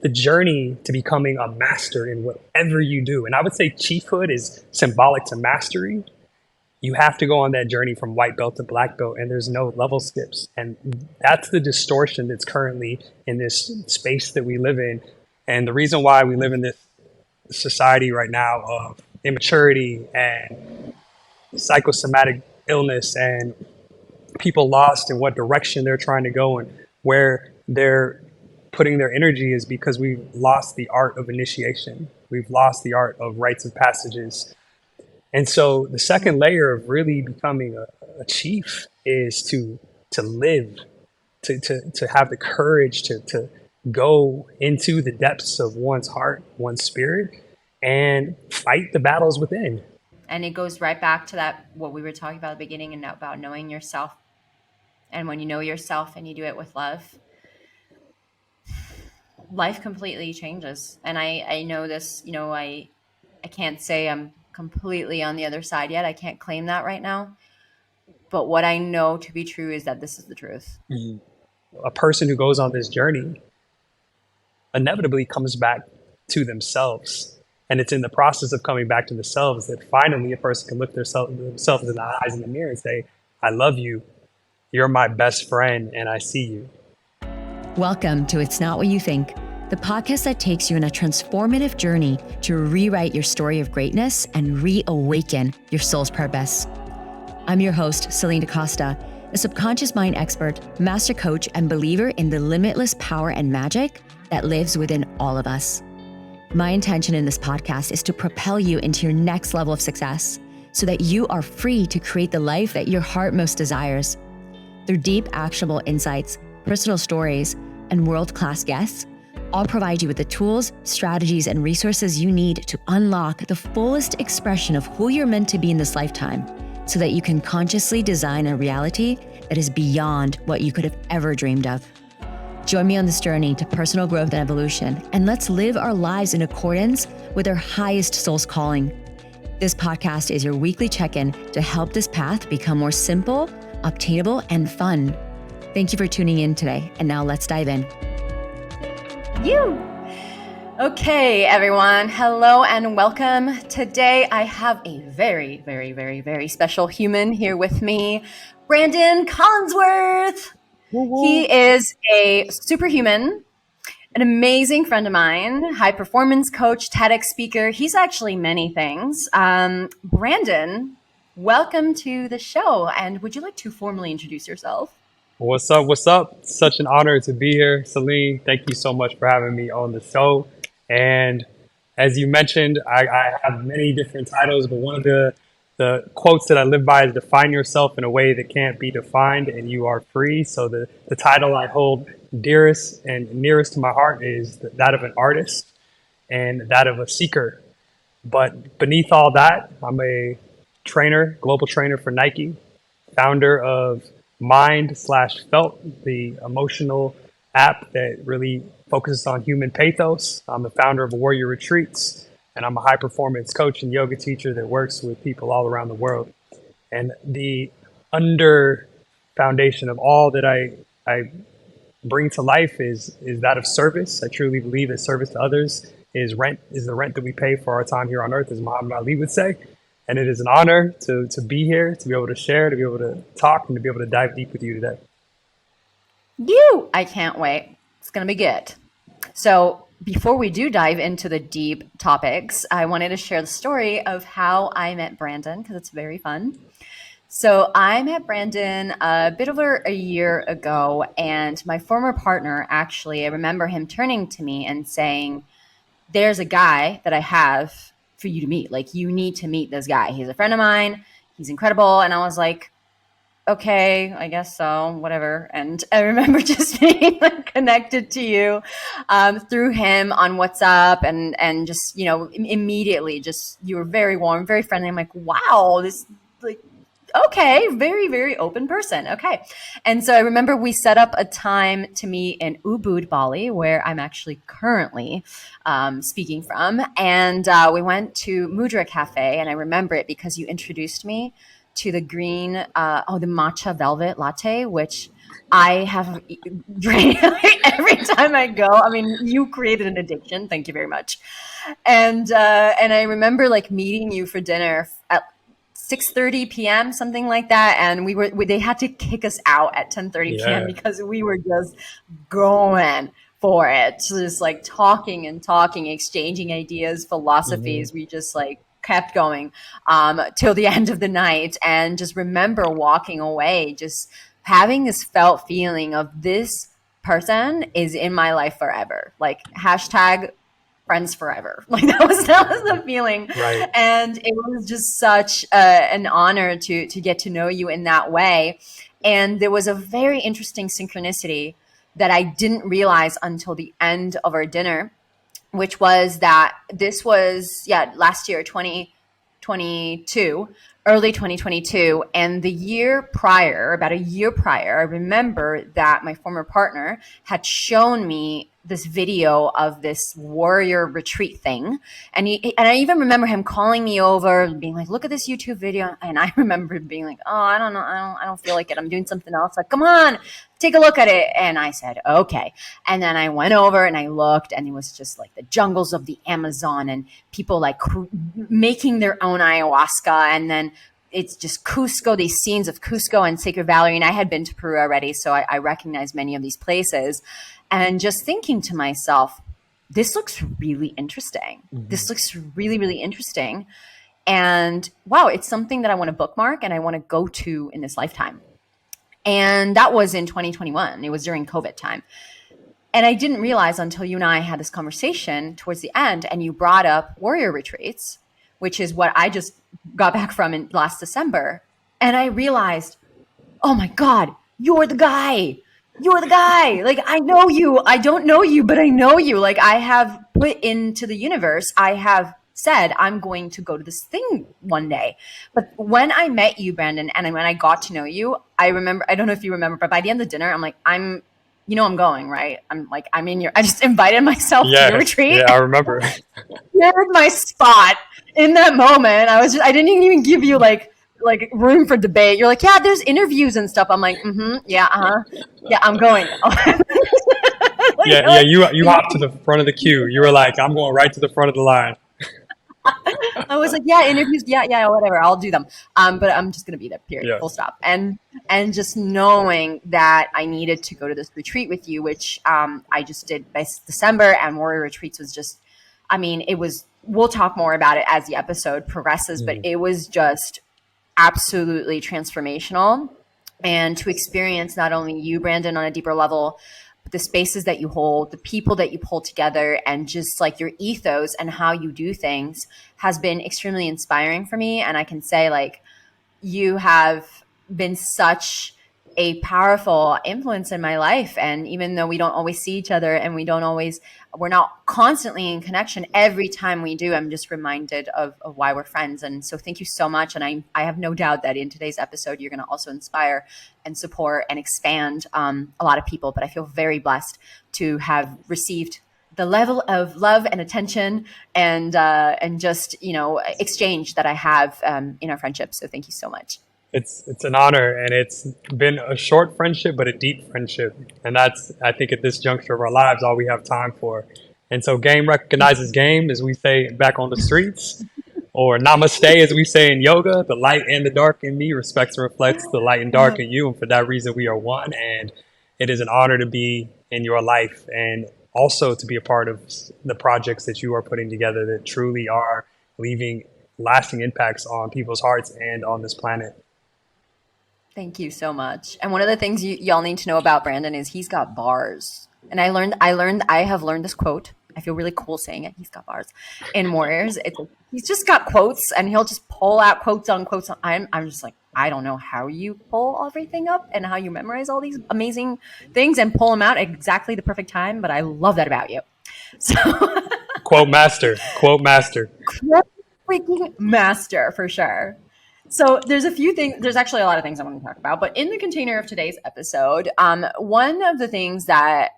the journey to becoming a master in whatever you do. And I would say chiefhood is symbolic to mastery. You have to go on that journey from white belt to black belt, and there's no level skips. And that's the distortion that's currently in this space that we live in. And the reason why we live in this society right now of immaturity and psychosomatic illness and people lost in what direction they're trying to go and where they're putting their energy is because we've lost the art of initiation. We've lost the art of rites of passages. And so the second layer of really becoming a chief is to live, to have the courage to go into the depths of one's heart, one's spirit, and fight the battles within. And it goes right back to that, what we were talking about at the beginning, and about knowing yourself. And when you know yourself and you do it with love, life completely changes. And I know this, I can't say I'm completely on the other side yet. I can't claim that right now. But what I know to be true is that this is the truth. Mm-hmm. A person who goes on this journey inevitably comes back to themselves. And it's in the process of coming back to themselves that finally a person can look themselves in the eyes in the mirror and say, I love you. You're my best friend, and I see you. Welcome to It's Not What You Think, the podcast that takes you on a transformative journey to rewrite your story of greatness and reawaken your soul's purpose. I'm your host, Celine DaCosta, a subconscious mind expert, master coach, and believer in the limitless power and magic that lives within all of us. My intention in this podcast is to propel you into your next level of success so that you are free to create the life that your heart most desires. Through deep, actionable insights, personal stories, and world-class guests, I'll provide you with the tools, strategies, and resources you need to unlock the fullest expression of who you're meant to be in this lifetime so that you can consciously design a reality that is beyond what you could have ever dreamed of. Join me on this journey to personal growth and evolution, and let's live our lives in accordance with our highest soul's calling. This podcast is your weekly check-in to help this path become more simple, obtainable, and fun. Thank you for tuning in today, and now let's dive in. Okay, everyone. Hello and welcome. Today I have a very, very, very, very special human here with me, Branden Collinsworth. He is a superhuman, an amazing friend of mine, high performance coach, TEDx speaker. He's actually many things. Branden, welcome to the show. And would you like to formally introduce yourself? What's up? What's up? Such an honor to be here, Celine. Thank you so much for having me on the show. And as you mentioned, I have many different titles, but one of the quotes that I live by is define yourself in a way that can't be defined and you are free. So the title I hold dearest and nearest to my heart is that of an artist and that of a seeker. But beneath all that, I'm a trainer, global trainer for Nike, founder of Mind/Felt, the emotional app that really focuses on human pathos. I'm the founder of Warrior Retreats, and I'm a high performance coach and yoga teacher that works with people all around the world. And the under foundation of all that I bring to life is that of service. I truly believe that service to others is the rent that we pay for our time here on earth, as Muhammad Ali would say. And it is an honor to be here, to be able to share, to be able to talk, and to be able to dive deep with you today. I can't wait. It's going to be good. So before we do dive into the deep topics, I wanted to share the story of how I met Branden because it's very fun. So I met Branden a bit over a year ago, and my former partner, actually, I remember him turning to me and saying, there's a guy that I have for you to meet. Like, you need to meet this guy. He's a friend of mine. He's incredible. And I was like, okay, I guess so, whatever. And I remember just being connected to you through him on WhatsApp and just, immediately just, you were very warm, very friendly. I'm like, wow, this okay, very, very open person. Okay. And so I remember we set up a time to meet in Ubud, Bali, where I'm actually currently speaking from. And we went to Mudra Cafe. And I remember it because you introduced me to the green, the matcha velvet latte, which I have drank every time I go. I mean, you created an addiction. Thank you very much. And I remember like meeting you for dinner at 6:30 p.m., something like that. And they had to kick us out at 10:30 p.m. because we were just going for it. So just like talking and talking, exchanging ideas, philosophies. We just like kept going till the end of the night, and just remember walking away, just having this felt feeling of this person is in my life forever. Like hashtag friends forever. Like that was the feeling. Right. And it was just such an honor to get to know you in that way. And there was a very interesting synchronicity that I didn't realize until the end of our dinner, which was that this was, last year, 2022, early 2022. And the year prior, about a year prior, I remember that my former partner had shown me this video of this warrior retreat thing. And I even remember him calling me over and being like, look at this YouTube video. And I remember being like, oh, I don't know. I don't feel like it. I'm doing something else. Like, come on, take a look at it. And I said, okay. And then I went over and I looked, and it was just like the jungles of the Amazon and people like making their own ayahuasca. And then it's just Cusco, these scenes of Cusco and Sacred Valley. And I had been to Peru already, so I recognized many of these places. And just thinking to myself, this looks really interesting. This looks really, really interesting. And wow, it's something that I want to bookmark and I want to go to in this lifetime. And that was in 2021. It was during COVID time. And I didn't realize until you and I had this conversation towards the end, and you brought up warrior retreats, which is what I just got back from in last December. And I realized, oh my God, you're the guy. You're the guy. Like, I know you. I don't know you, but I know you. Like, I have put into the universe, I have said, I'm going to go to this thing one day. But when I met you, Branden, and when I got to know you, I remember, I don't know if you remember, but by the end of the dinner, I'm like, I'm going, right? I just invited myself to your retreat. Yeah, I remember. Cleared my spot in that moment. I didn't even give you like room for debate. You're like, yeah, there's interviews and stuff. I'm like, yeah, yeah, I'm going. You hopped to the front of the queue. You were like, I'm going right to the front of the line. I was like, yeah, interviews, yeah, whatever, I'll do them. But I'm just gonna be there, period, full stop. And just knowing that I needed to go to this retreat with you, which I just did by December, and Warrior Retreats was just, we'll talk more about it as the episode progresses, but it was just absolutely transformational. And to experience not only you, Branden, on a deeper level, but the spaces that you hold, the people that you pull together, and just like your ethos and how you do things has been extremely inspiring for me. And I can say, like, you have been such a powerful influence in my life. And even though we don't always see each other and we're not constantly in connection, every time we do, I'm just reminded of why we're friends. And so thank you so much. And I have no doubt that in today's episode, you're going to also inspire and support and expand a lot of people. But I feel very blessed to have received the level of love and attention and just, exchange that I have in our friendship. So thank you so much. It's an honor, and it's been a short friendship, but a deep friendship. And that's, I think, at this juncture of our lives, all we have time for. And so game recognizes game, as we say back on the streets, or namaste, as we say in yoga. The light and the dark in me respects and reflects the light and dark in you. And for that reason, we are one. And it is an honor to be in your life, and also to be a part of the projects that you are putting together that truly are leaving lasting impacts on people's hearts and on this planet. Thank you so much. And one of the things y'all need to know about Branden is he's got bars. And I have learned this quote. I feel really cool saying it. He's got bars in Warriors. He's just got quotes, and he'll just pull out quotes on quotes. I'm just like, I don't know how you pull everything up and how you memorize all these amazing things and pull them out at exactly the perfect time. But I love that about you. So Quote master. Quote freaking master for sure. So there's actually a lot of things I want to talk about, but in the container of today's episode, one of the things that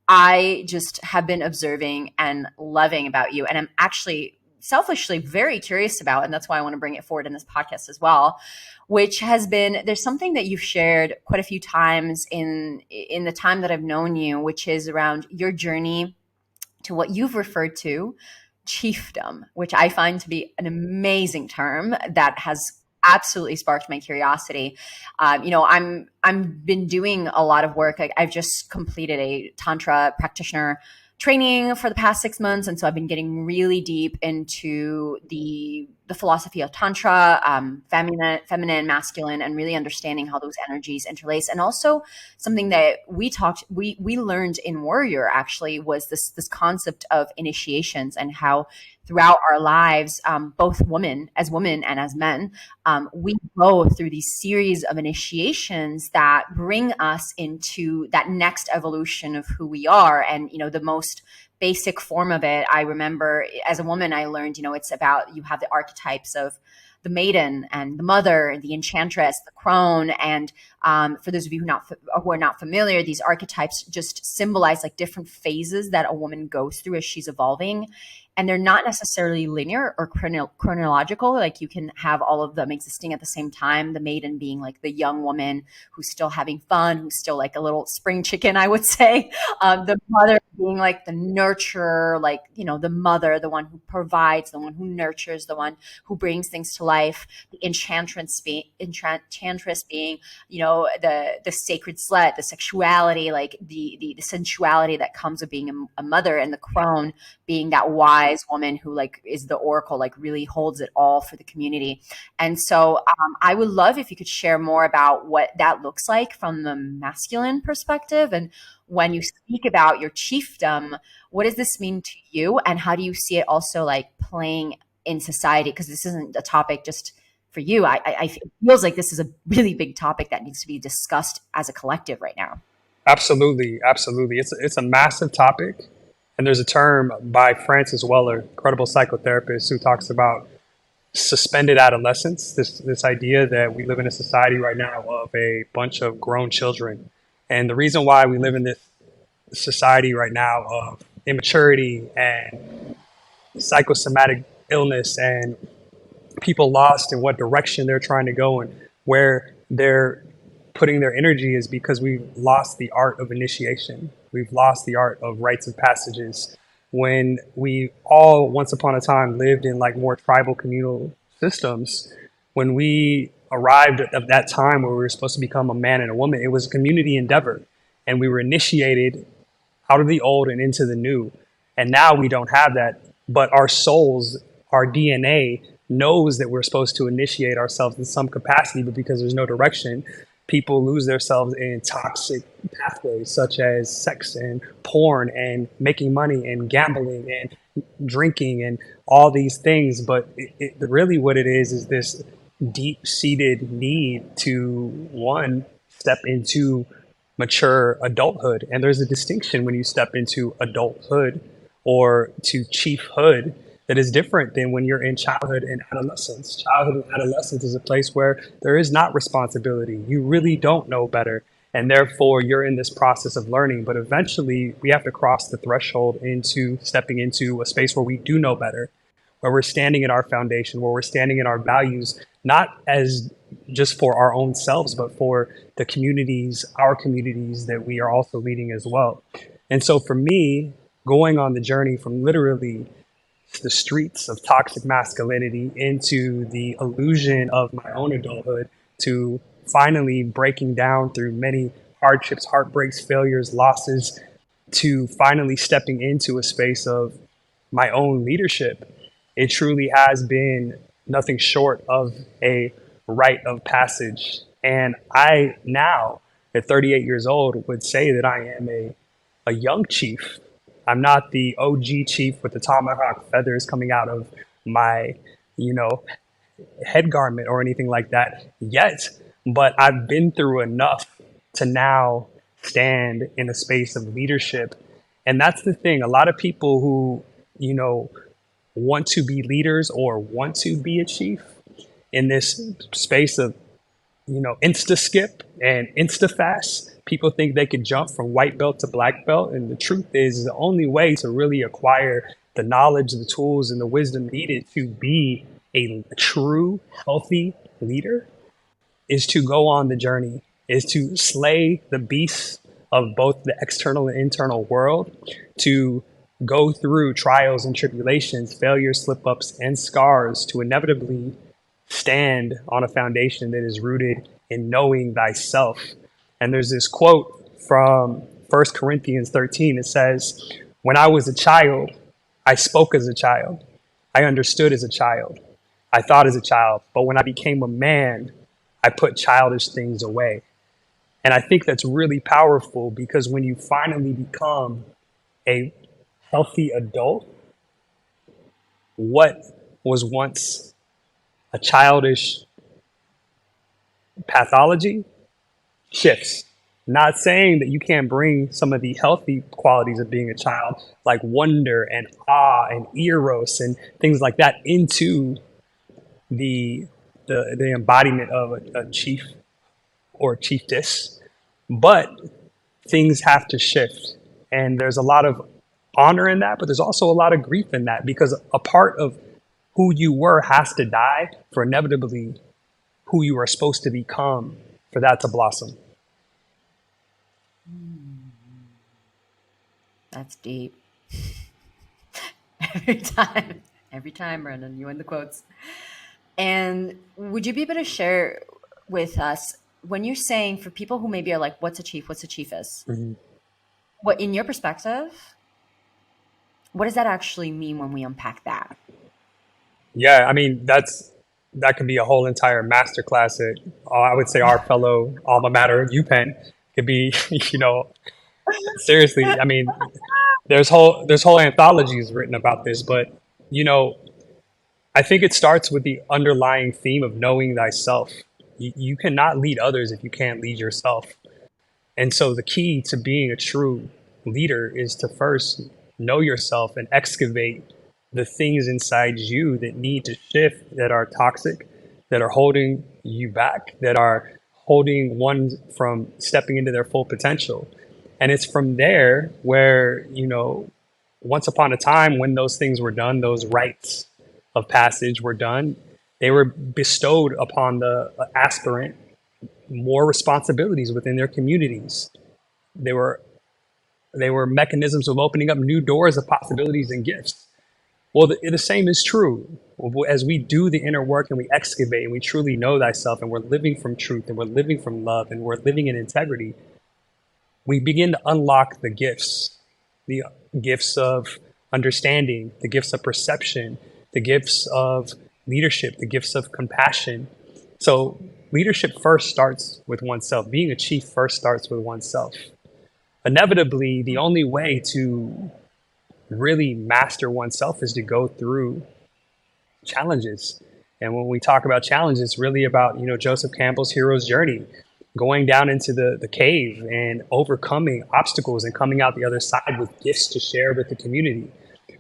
I just have been observing and loving about you, and I'm actually selfishly very curious about, and that's why I want to bring it forward in this podcast as well, which has been, there's something that you've shared quite a few times in the time that I've known you, which is around your journey to what you've referred to chiefdom, which I find to be an amazing term that has absolutely sparked my curiosity. I'm been doing a lot of work. I've just completed a tantra practitioner training for the past 6 months, and so I've been getting really deep into the philosophy of tantra, feminine, masculine, and really understanding how those energies interlace. And also something that we learned in Warrior actually was this concept of initiations, and how throughout our lives, both women and as men, we go through these series of initiations that bring us into that next evolution of who we are. And, the most basic form of it, I remember as a woman, I learned, it's about, you have the archetypes of the maiden and the mother, the enchantress, the crone. And for those of you who are not familiar, these archetypes just symbolize like different phases that a woman goes through as she's evolving. And they're not necessarily linear or chronological. Like you can have all of them existing at the same time. The maiden being like the young woman who's still having fun, who's still like a little spring chicken, I would say. The mother being like the nurturer, like, the mother, the one who provides, the one who nurtures, the one who brings things to life. The enchantress being, the sacred slut, the sexuality, like the sensuality that comes with being a mother, and the crone being that wise woman who like is the oracle, like really holds it all for the community. And so I would love if you could share more about what that looks like from the masculine perspective. And when you speak about your chiefdom, what does this mean to you? And how do you see it also like playing in society? Because this isn't a topic just for you. It feels like this is a really big topic that needs to be discussed as a collective right now. Absolutely, absolutely. It's a massive topic. And there's a term by Francis Weller, incredible psychotherapist, who talks about suspended adolescence, this idea that we live in a society right now of a bunch of grown children. And the reason why we live in this society right now of immaturity and psychosomatic illness and people lost in what direction they're trying to go and where they're putting their energy is because we've lost the art of initiation. We've lost the art of rites of passages. When we all once upon a time lived in like more tribal communal systems, when we arrived at that time where we were supposed to become a man and a woman, it was a community endeavor, and we were initiated out of the old and into the new. And now we don't have that, but our souls, our DNA knows that we're supposed to initiate ourselves in some capacity, but because there's no direction, people lose themselves in toxic pathways such as sex and porn and making money and gambling and drinking and all these things. But really what it is this deep-seated need to, one, step into mature adulthood. And there's a distinction when you step into adulthood or to chiefhood that is different than when you're in childhood and adolescence. Childhood and adolescence is a place where there is not responsibility. You really don't know better. And therefore, you're in this process of learning. But eventually, we have to cross the threshold into stepping into a space where we do know better, where we're standing in our foundation, where we're standing in our values, not as just for our own selves, but for the communities, our communities that we are also leading as well. And so for me, going on the journey from literally the streets of toxic masculinity into the illusion of my own adulthood, to finally breaking down through many hardships, heartbreaks, failures, losses, to finally stepping into a space of my own leadership. It truly has been nothing short of a rite of passage. And I now, at 38 years old, would say that I am a young chief. I'm not the OG chief with the tomahawk feathers coming out of my, head garment or anything like that yet. But I've been through enough to now stand in a space of leadership. And that's the thing. A lot of people who, want to be leaders or want to be a chief in this space of, insta skip and insta fast. People think they could jump from white belt to black belt. And the truth is the only way to really acquire the knowledge, the tools, and the wisdom needed to be a true, healthy leader is to go on the journey, is to slay the beasts of both the external and internal world, to go through trials and tribulations, failures, slip ups, and scars to inevitably stand on a foundation that is rooted in knowing thyself. And there's this quote from 1 Corinthians 13. It says, "When I was a child, I spoke as a child. I understood as a child. I thought as a child. But when I became a man, I put childish things away." And I think that's really powerful, because when you finally become a healthy adult, what was once a childish pathology shifts. Not saying that you can't bring some of the healthy qualities of being a child, like wonder and awe and eros and things like that, into the embodiment of a chief or chiefess. But things have to shift. And there's a lot of honor in that, but there's also a lot of grief in that, because a part of who you were has to die for inevitably who you are supposed to become, for that to blossom. That's deep. Every time, Branden, you and the quotes. And would you be able to share with us, when you're saying, for people who maybe are like, what's a chief? What's a chiefess? Mm-hmm. What, in your perspective, what does that actually mean when we unpack that? Yeah, I mean, that could be a whole entire masterclass at, I would say, our fellow alma mater, UPenn. Could be, seriously. I mean, there's whole anthologies written about this, but I think it starts with the underlying theme of knowing thyself. You cannot lead others if you can't lead yourself. And so the key to being a true leader is to first know yourself and excavate the things inside you that need to shift, that are toxic, that are holding you back, that are holding one from stepping into their full potential. And it's from there where, once upon a time, when those things were done, those rites of passage were done, they were bestowed upon the aspirant more responsibilities within their communities. They were mechanisms of opening up new doors of possibilities and gifts. Well, the same is true. As we do the inner work and we excavate and we truly know thyself, and we're living from truth and we're living from love and we're living in integrity, we begin to unlock the gifts of understanding, the gifts of perception, the gifts of leadership, the gifts of compassion. So leadership first starts with oneself. Being a chief first starts with oneself. Inevitably, the only way to really master oneself is to go through challenges. And when we talk about challenges, it's really about, Joseph Campbell's hero's journey, going down into the cave and overcoming obstacles and coming out the other side with gifts to share with the community.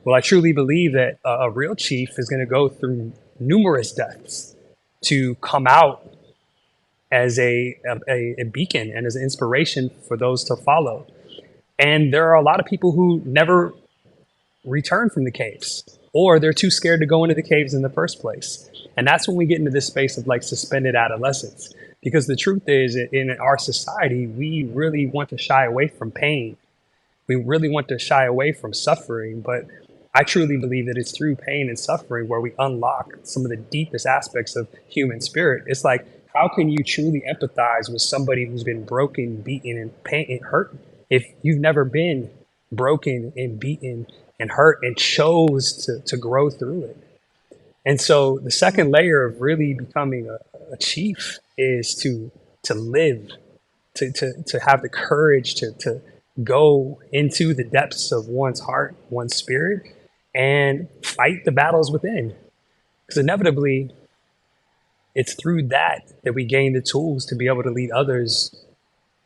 Well, I truly believe that a real chief is going to go through numerous deaths to come out as a beacon and as an inspiration for those to follow. And there are a lot of people who never return from the caves, or they're too scared to go into the caves in the first place. And that's when we get into this space of like suspended adolescence. Because the truth is, in our society, we really want to shy away from pain. We really want to shy away from suffering. But I truly believe that it's through pain and suffering where we unlock some of the deepest aspects of human spirit. It's like, how can you truly empathize with somebody who's been broken, beaten, and pain and hurt if you've never been broken and beaten and hurt and chose to grow through it? And so the second layer of really becoming a chief is to live, to have the courage to go into the depths of one's heart, one's spirit, and fight the battles within. Because inevitably, it's through that we gain the tools to be able to lead others,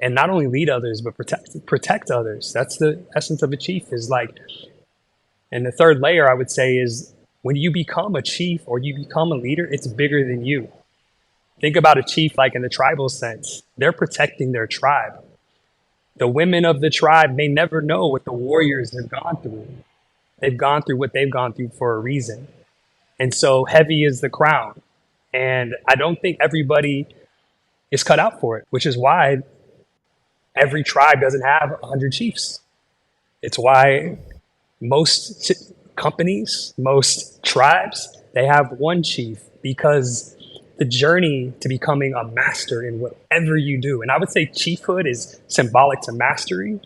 and not only lead others, but protect others. That's the essence of a chief, is like. And the third layer, I would say, is when you become a chief or you become a leader, it's bigger than you. Think about a chief like in the tribal sense. They're protecting their tribe. The women of the tribe may never know what the warriors have gone through. They've gone through what they've gone through for a reason. And so heavy is the crown. And I don't think everybody is cut out for it, which is why every tribe doesn't have 100 chiefs. It's why most companies, most tribes, they have one chief, because the journey to becoming a master in whatever you do, and I would say chiefhood is symbolic to mastery.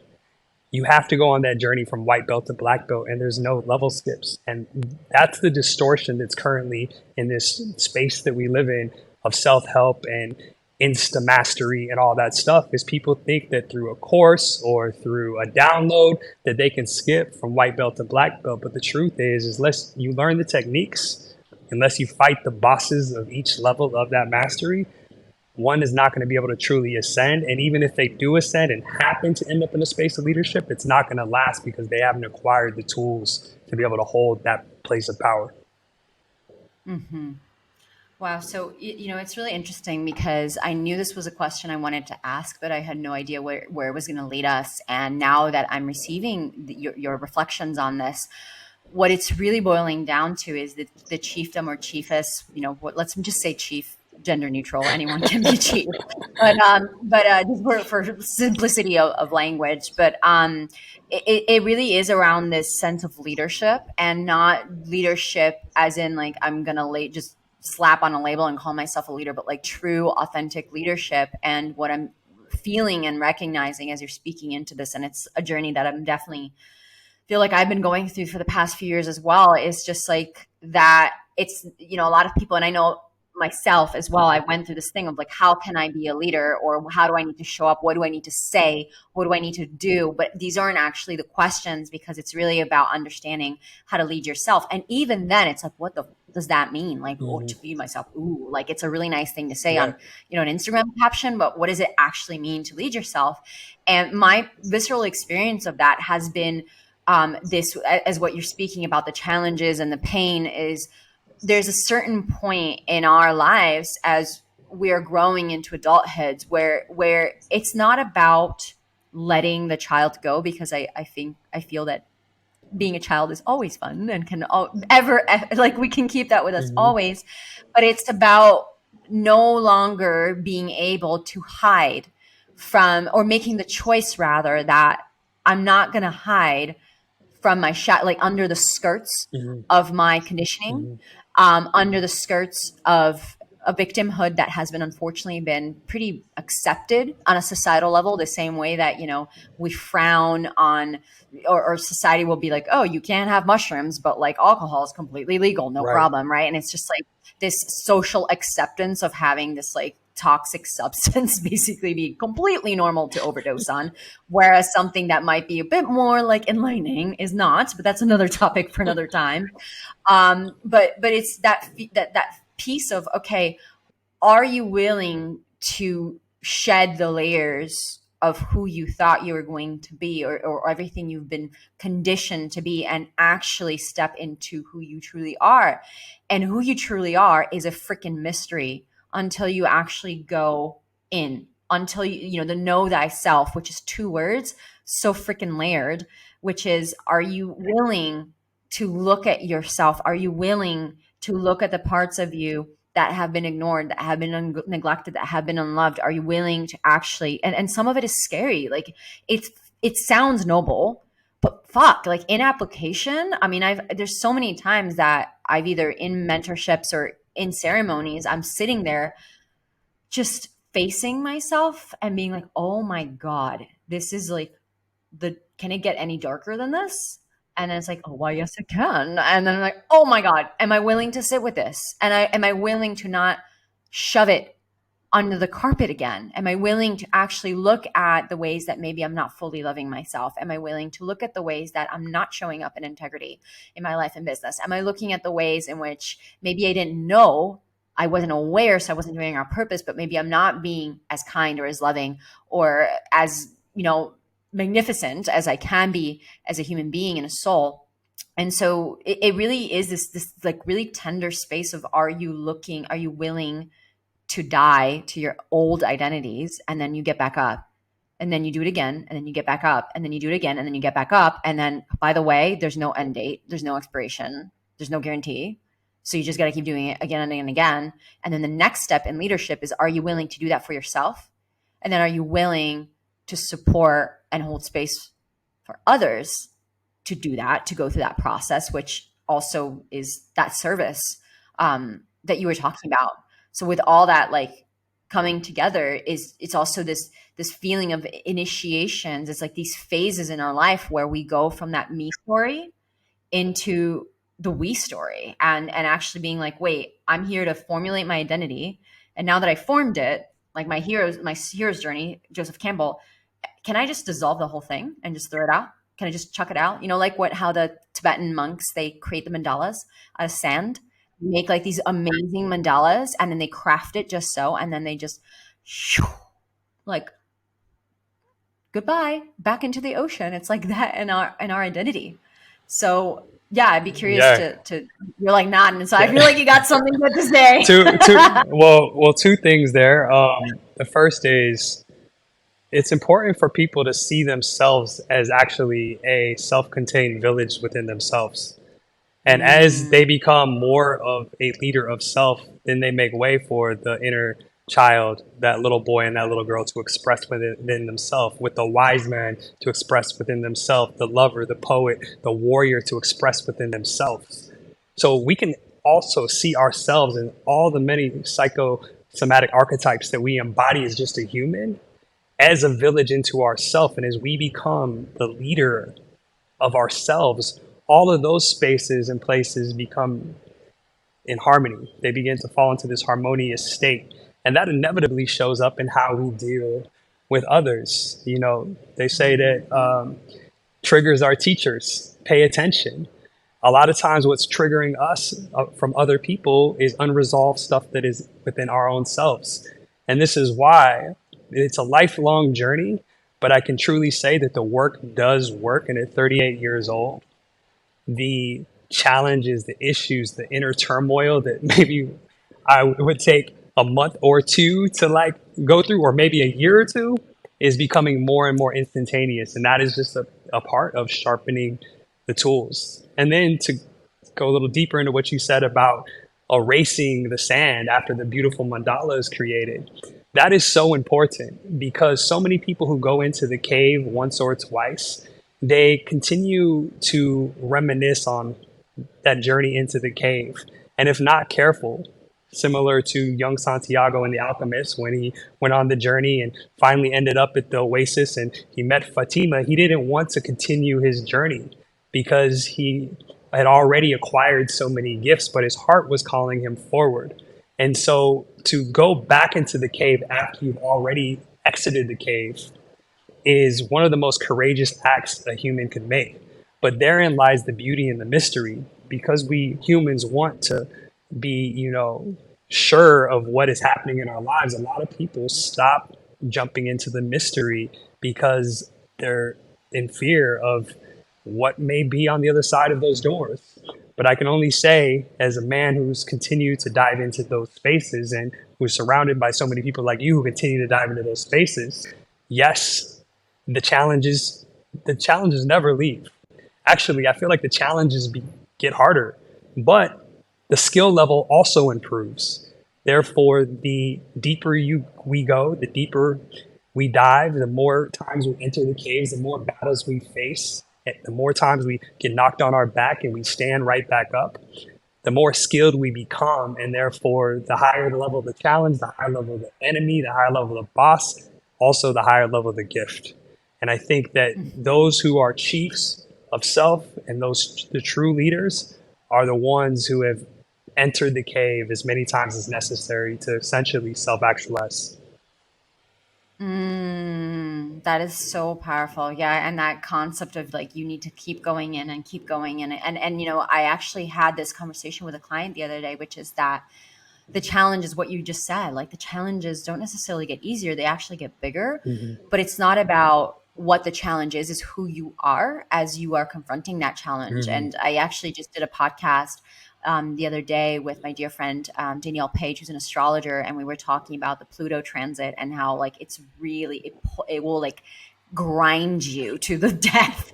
You have to go on that journey from white belt to black belt, and there's no level skips. And that's the distortion that's currently in this space that we live in of self-help and insta mastery and all that stuff, is people think that through a course or through a download that they can skip from white belt to black belt. But the truth is unless you learn the techniques, unless you fight the bosses of each level of that mastery, one is not going to be able to truly ascend. And even if they do ascend and happen to end up in a space of leadership, it's not going to last because they haven't acquired the tools to be able to hold that place of power. Mm-hmm. Wow. So, it's really interesting because I knew this was a question I wanted to ask, but I had no idea where it was going to lead us. And now that I'm receiving your reflections on this, what it's really boiling down to is that the chiefdom or chiefess, let's just say chief, gender neutral, anyone can be chief, but just for simplicity of language, but it really is around this sense of leadership, and not leadership as in like I'm gonna just slap on a label and call myself a leader, but like true authentic leadership. And what I'm feeling and recognizing as you're speaking into this, and it's a journey that I'm definitely feel like I've been going through for the past few years as well, is just like that. It's, a lot of people, and I know myself as well, I went through this thing of like, how can I be a leader, or how do I need to show up? What do I need to say? What do I need to do? But these aren't actually the questions, because it's really about understanding how to lead yourself. And even then it's like, what does that mean? Like, to be myself. Ooh, like it's a really nice thing to say on, an Instagram caption, but what does it actually mean to lead yourself? And my visceral experience of that has been this, as what you're speaking about, the challenges and the pain, is there's a certain point in our lives as we are growing into adulthood where it's not about letting the child go, because I feel that being a child is always fun and can ever like we can keep that with us always, but it's about no longer being able to hide from, or making the choice rather, that I'm not going to hide from my like under the skirts of my conditioning, under the skirts of a victimhood that has been unfortunately been pretty accepted on a societal level, the same way that, we frown on, or society will be like, oh, you can't have mushrooms, but like alcohol is completely legal, no problem. Right. And it's just like this social acceptance of having this like toxic substance basically be completely normal to overdose on, whereas something that might be a bit more like enlightening is not. But that's another topic for another time. But it's that piece of, okay, are you willing to shed the layers of who you thought you were going to be, or everything you've been conditioned to be, and actually step into who you truly are? And who you truly are is a freaking mystery until you actually go in, until you the know thyself, which is 2 words, so freaking layered, which is, are you willing to look at yourself? Are you willing to look at the parts of you that have been ignored, that have been neglected, that have been unloved? Are you willing to actually, and some of it is scary. Like it sounds noble, but fuck, like in application, I mean, there's so many times that I've either in mentorships or in ceremonies, I'm sitting there just facing myself and being like, oh my God, this is like can it get any darker than this? And then it's like, oh, why, yes, it can. And then I'm like, oh my God, am I willing to sit with this? And am I willing to not shove it under the carpet again? Am I willing to actually look at the ways that maybe I'm not fully loving myself? Am I willing to look at the ways that I'm not showing up in integrity in my life and business? Am I looking at the ways in which maybe I didn't know, I wasn't aware, so I wasn't doing it on purpose, but maybe I'm not being as kind or as loving or as, magnificent as I can be as a human being and a soul? And so it really is this like really tender space of, are you willing to die to your old identities, and then you get back up and then you do it again, and then you get back up, and then you do it again, and then you get back up. And then, by the way, there's no end date, there's no expiration, there's no guarantee. So you just got to keep doing it again and again and again. And then the next step in leadership is, are you willing to do that for yourself? And then are you willing to support and hold space for others to do that, to go through that process, which also is that service that you were talking about. So with all that, like, coming together, it's also this feeling of initiations. It's like these phases in our life where we go from that me story into the we story, and actually being like, wait, I'm here to formulate my identity. And now that I formed it, like my hero's journey, Joseph Campbell, can I just dissolve the whole thing and just throw it out? Can I just chuck it out? You know, like how the Tibetan monks, they create the mandalas out of sand, make like these amazing mandalas, and then they craft it just so, and then they just like, goodbye, back into the ocean. It's like that in our identity. So yeah, I'd be curious to you're like nodding, so I feel like you got something good to say. Two things there. The first is, it's important for people to see themselves as actually a self-contained village within themselves. And as they become more of a leader of self, then they make way for the inner child, that little boy and that little girl, to express within themselves, with the wise man to express within themselves, the lover, the poet, the warrior to express within themselves. So we can also see ourselves in all the many psychosomatic archetypes that we embody as just a human, as a village into ourself. And as we become the leader of ourselves, all of those spaces and places become in harmony. They begin to fall into this harmonious state. And that inevitably shows up in how we deal with others. You know, they say that triggers are teachers. Pay attention. A lot of times what's triggering us from other people is unresolved stuff that is within our own selves. And this is why it's a lifelong journey, but I can truly say that the work does work. And at 38 years old, the challenges, the issues, the inner turmoil that maybe I would take a month or two to like go through, or maybe a year or two, is becoming more and more instantaneous. And that is just a part of sharpening the tools. And then to go a little deeper into what you said about erasing the sand after the beautiful mandala is created, that is so important, because so many people who go into the cave once or twice, they continue to reminisce on that journey into the cave. And if not careful, similar to young Santiago in The Alchemist, when he went on the journey and finally ended up at the oasis and he met Fatima, he didn't want to continue his journey because he had already acquired so many gifts, but his heart was calling him forward. And so to go back into the cave after you've already exited the cave is one of the most courageous acts a human could make. But therein lies the beauty and the mystery, because we humans want to be, sure of what is happening in our lives. A lot of people stop jumping into the mystery because they're in fear of what may be on the other side of those doors. But I can only say, as a man who's continued to dive into those spaces and who's surrounded by so many people like you who continue to dive into those spaces, yes, the challenges never leave. Actually, I feel like the challenges get harder, but the skill level also improves. Therefore, the deeper we go, the deeper we dive, the more times we enter the caves, the more battles we face, the more times we get knocked on our back and we stand right back up, the more skilled we become. And therefore, the higher the level of the challenge, the higher level of the enemy, the higher level of the boss, also the higher level of the gift. And I think that those who are chiefs of self and the true leaders are the ones who have entered the cave as many times as necessary to essentially self-actualize. That is so powerful. Yeah. And that concept of like, you need to keep going in and keep going in. And I actually had this conversation with a client the other day, which is that the challenge is what you just said. Like, the challenges don't necessarily get easier. They actually get bigger, but it's not about what the challenge is who you are as you are confronting that challenge. And I actually just did a podcast the other day with my dear friend Danielle Page, who's an astrologer, and we were talking about the Pluto transit and how like it's really it will like grind you to the death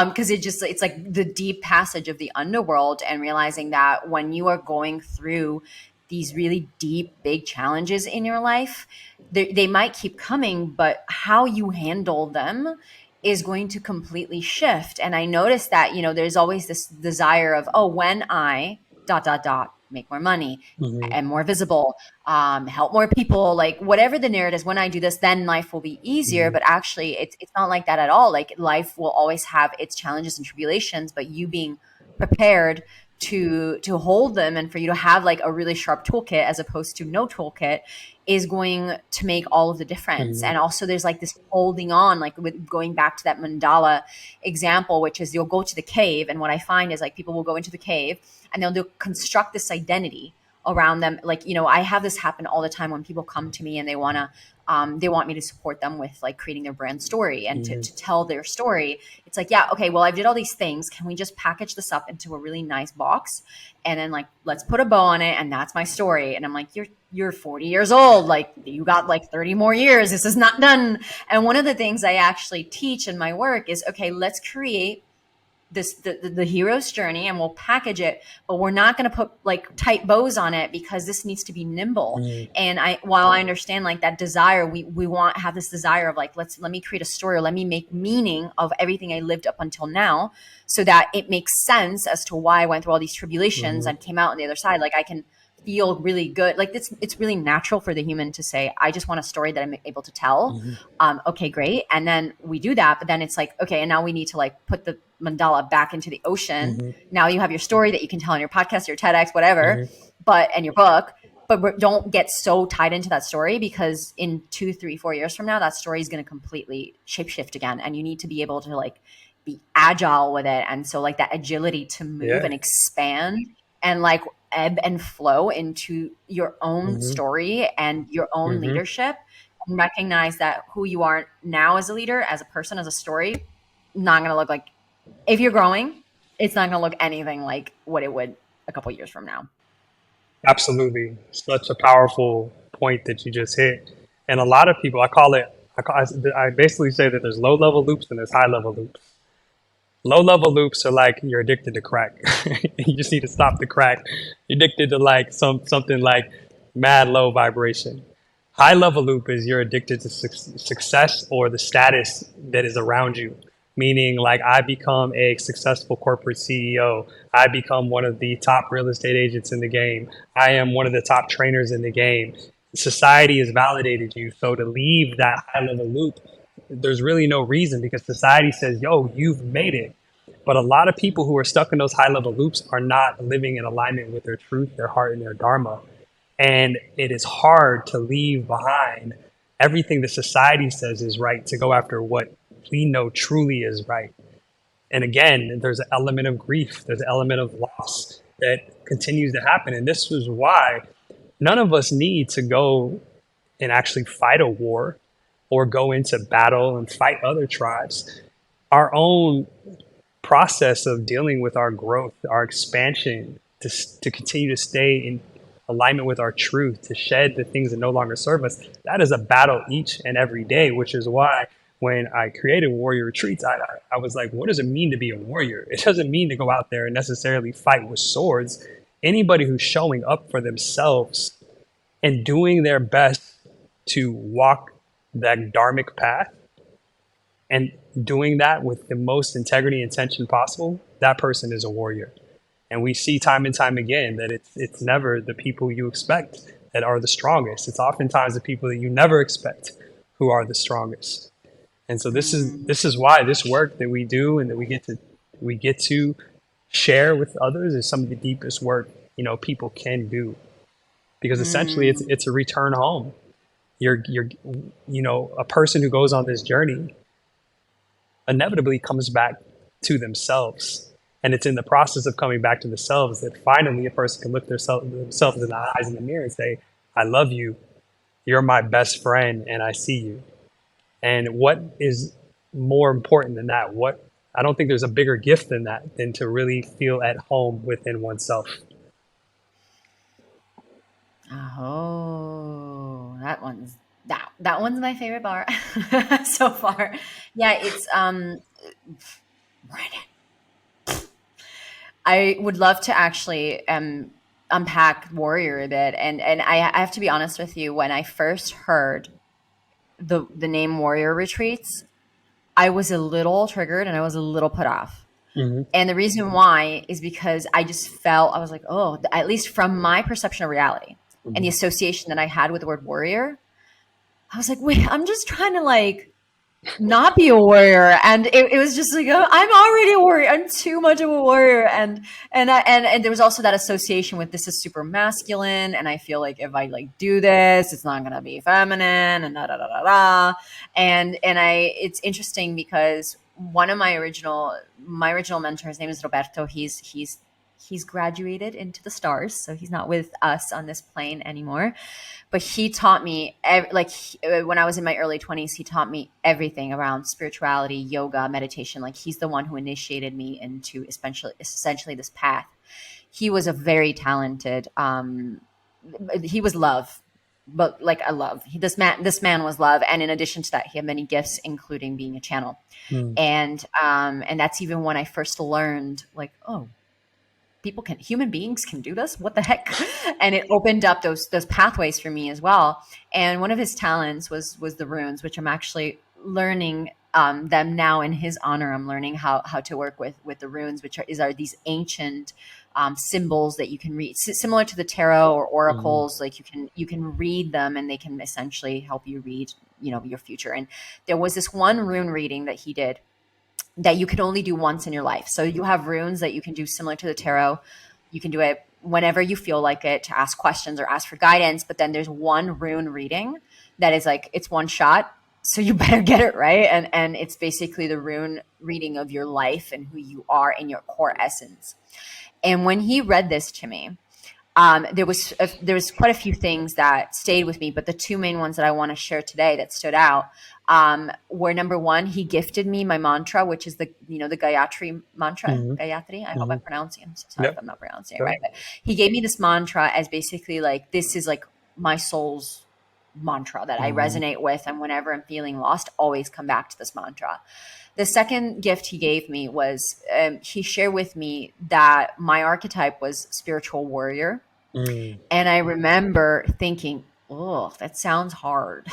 because it's like the deep passage of the underworld, and realizing that when you are going through these really deep big challenges in your life, they might keep coming, but how you handle them is going to completely shift. And I noticed that, there's always this desire of, oh, when I dot dot dot make more money Hmm. and more visible, help more people, like whatever the narrative is, when I do this, then life will be easier. Hmm. But actually, it's not like that at all. Like life will always have its challenges and tribulations, but you being prepared to hold them, and for you to have like a really sharp toolkit as opposed to no toolkit, is going to make all of the difference. Hmm. And also there's like this holding on, like with going back to that mandala example, which is you'll go to the cave, and what I find is like people will go into the cave and they'll construct this identity around them. Like, I have this happen all the time when people come to me and they want me to support them with like creating their brand story and Hmm. to tell their story. It's like, yeah, okay, well, I did all these things. Can we just package this up into a really nice box? And then like, let's put a bow on it. And that's my story. And I'm like, you're 40 years old. Like you got like 30 more years. This is not done. And one of the things I actually teach in my work is, okay, let's create the hero's journey, and we'll package it, but we're not going to put like tight bows on it because this needs to be nimble. Hmm. And while I understand like that desire, we want have this desire of like, let me create a story, or let me make meaning of everything I lived up until now, so that it makes sense as to why I went through all these tribulations Hmm. and came out on the other side. Like I can feel really good. Like it's really natural for the human to say, I just want a story that I'm able to tell. Hmm. Okay, great. And then we do that, but then it's like, okay, and now we need to like put the mandala back into the ocean. Hmm. Now you have your story that you can tell on your podcast, your TEDx, whatever, Hmm. and your book. But don't get so tied into that story, because in 2, 3, 4 years from now, that story is going to completely shapeshift again, and you need to be able to like be agile with it. And so like that agility to move Yeah. and expand and like ebb and flow into your own Hmm. story and your own Hmm. leadership, and recognize that who you are now as a leader, as a person, as a story, not going to look like, if you're growing, it's not going to look anything like what it would a couple years from now. Absolutely. Such a powerful point that you just hit. And a lot of people, I basically say that there's low level loops and there's high level loops. Low level loops are like you're addicted to crack. You just need to stop the crack. You're addicted to like something like mad low vibration. High level loop is you're addicted to success or the status that is around you. Meaning, like, I become a successful corporate CEO. I become one of the top real estate agents in the game. I am one of the top trainers in the game. Society has validated you. So to leave that high level loop, there's really no reason, because society says, yo, you've made it. But a lot of people who are stuck in those high level loops are not living in alignment with their truth, their heart, and their dharma. And it is hard to leave behind everything that society says is right to go after what we know truly is right. And again, there's an element of grief, there's an element of loss that continues to happen. And this is why none of us need to go and actually fight a war or go into battle and fight other tribes. Our own process of dealing with our growth, our expansion, to continue to stay in alignment with our truth, to shed the things that no longer serve us, that is a battle each and every day, which is why when I created Warrior Retreats, I was like, what does it mean to be a warrior? It doesn't mean to go out there and necessarily fight with swords. Anybody who's showing up for themselves and doing their best to walk that dharmic path and doing that with the most integrity and intention possible, that person is a warrior. And we see time and time again that it's never the people you expect that are the strongest. It's oftentimes the people that you never expect who are the strongest. And so this is why this work that we do and that we get to share with others is some of the deepest work, people can do, because essentially it's a return home. You're a person who goes on this journey inevitably comes back to themselves. And it's in the process of coming back to themselves that finally a person can look themselves in the eyes in the mirror and say, I love you. You're my best friend and I see you. And what is more important than that? I don't think there's a bigger gift than that, than to really feel at home within oneself. Oh, that one's my favorite bar so far. Yeah, it's Brandon. I would love to actually unpack Warrior a bit, and I have to be honest with you. When I first heard the name Warrior Retreats, I was a little triggered and I was a little put off. Hmm. And the reason why is because I just felt, I was like, oh, at least from my perception of reality and the Hmm. association that I had with the word warrior, I was like, wait, I'm just trying to like not be a warrior. And it was just like, oh, I'm already a warrior. I'm too much of a warrior. And there was also that association with this is super masculine. And I feel like if I like do this, it's not going to be feminine and da, da, da, da, da. It's interesting because one of my original mentor, his name is Roberto. He's graduated into the stars. So he's not with us on this plane anymore, but he taught me when I was in my early 20s, he taught me everything around spirituality, yoga, meditation. Like he's the one who initiated me into essentially this path. He was a very talented he was love, but like a love. This man was love, and in addition to that, he had many gifts, including being a channel. And that's even when I first learned like, oh, human beings can do this, what the heck. And it opened up those pathways for me as well. And one of his talents was the runes, which I'm actually learning them now in his honor. I'm learning how to work with the runes, which are these ancient symbols that you can read, similar to the tarot or Hmm. oracles. Like you can read them, and they can essentially help you read your future. And there was this one rune reading that he did that you can only do once in your life. So you have runes that you can do similar to the tarot. You can do it whenever you feel like it to ask questions or ask for guidance. But then there's one rune reading that is like, it's one shot. So you better get it right. And it's basically the rune reading of your life and who you are in your core essence. And when he read this to me, there was quite a few things that stayed with me, but the two main ones that I want to share today that stood out were number one, he gifted me my mantra, which is the Gayatri mantra. Hmm. Gayatri. I hope Hmm. I'm pronouncing. I'm so sorry if Yep. I'm not pronouncing it Yep. right. But he gave me this mantra as basically like this is like my soul's mantra that I Hmm. resonate with, and whenever I'm feeling lost, always come back to this mantra. The second gift he gave me was he shared with me that my archetype was spiritual warrior. Hmm. And I remember thinking, oh, that sounds hard.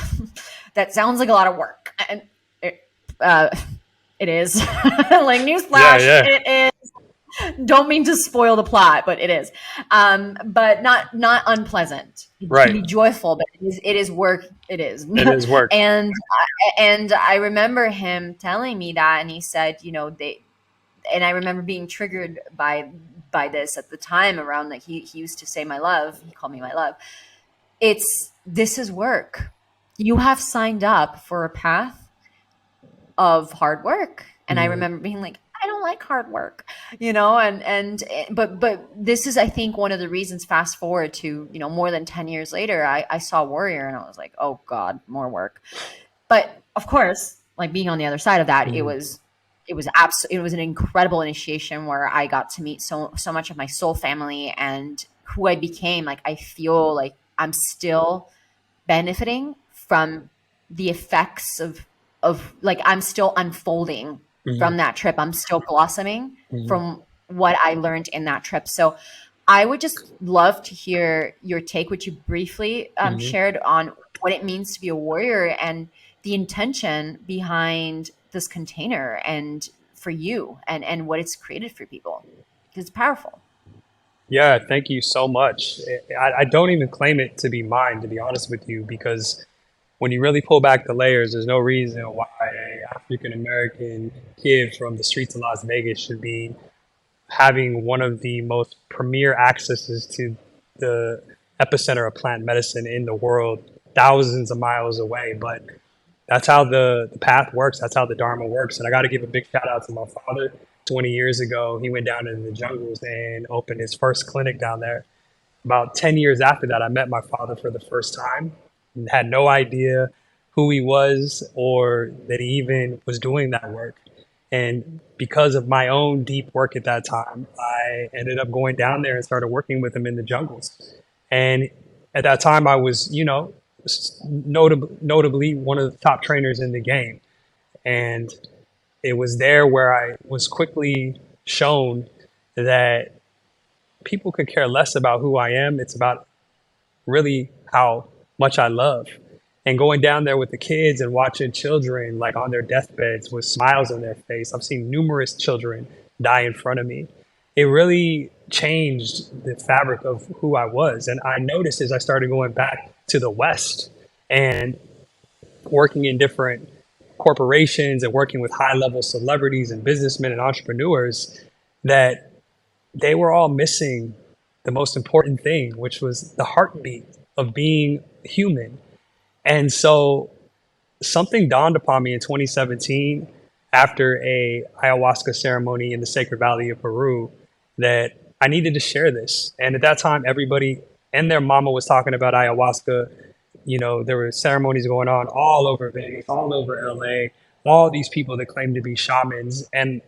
That sounds like a lot of work. And it, uh, it is. Like, Yeah. newsflash, Yeah. it is. Don't mean to spoil the plot, but it is. But not unpleasant. It can Right. be joyful, but it is work. It is. It is work. And I remember him telling me that, and he said, and I remember being triggered by this at the time around like he used to say my love. He called me my love. This is work. You have signed up for a path of hard work. And I Hmm. remember being like, I don't like hard work, but this is, I think, one of the reasons. Fast forward to more than 10 years later, I saw Warrior and I was like, oh God, more work. But of course, like being on the other side of that, it Hmm. was it was an incredible initiation where I got to meet so much of my soul family and who I became. Like I feel like I'm still benefiting from the effects of like I'm still unfolding Hmm. from that trip. I'm still blossoming Hmm. from what I learned in that trip. So I would just love to hear your take, which you briefly Hmm. shared on what it means to be a warrior and the intention behind this container and for you and what it's created for people because it's powerful. Yeah, thank you so much. I don't even claim it to be mine, to be honest with you, because when you really pull back the layers, there's no reason why an African American kid from the streets of Las Vegas should be having one of the most premier accesses to the epicenter of plant medicine in the world, thousands of miles away. But that's how the path works. That's how the Dharma works. And I got to give a big shout out to my father. 20 years ago, he went down into the jungles and opened his first clinic down there. About 10 years after that, I met my father for the first time and had no idea who he was or that he even was doing that work. And because of my own deep work at that time, I ended up going down there and started working with him in the jungles. And at that time, I was, notably one of the top trainers in the game. And it was there where I was quickly shown that people could care less about who I am. It's about really how much I love. And going down there with the kids and watching children like on their deathbeds with smiles on their face. I've seen numerous children die in front of me. It really changed the fabric of who I was. And I noticed as I started going back to the West and working in different corporations and working with high level celebrities and businessmen and entrepreneurs that they were all missing the most important thing, which was the heartbeat of being human. And so something dawned upon me in 2017 after a ayahuasca ceremony in the Sacred Valley of Peru that I needed to share this. And at that time, everybody and their mama was talking about ayahuasca. There were ceremonies going on all over Vegas, all over LA, all these people that claim to be shamans. And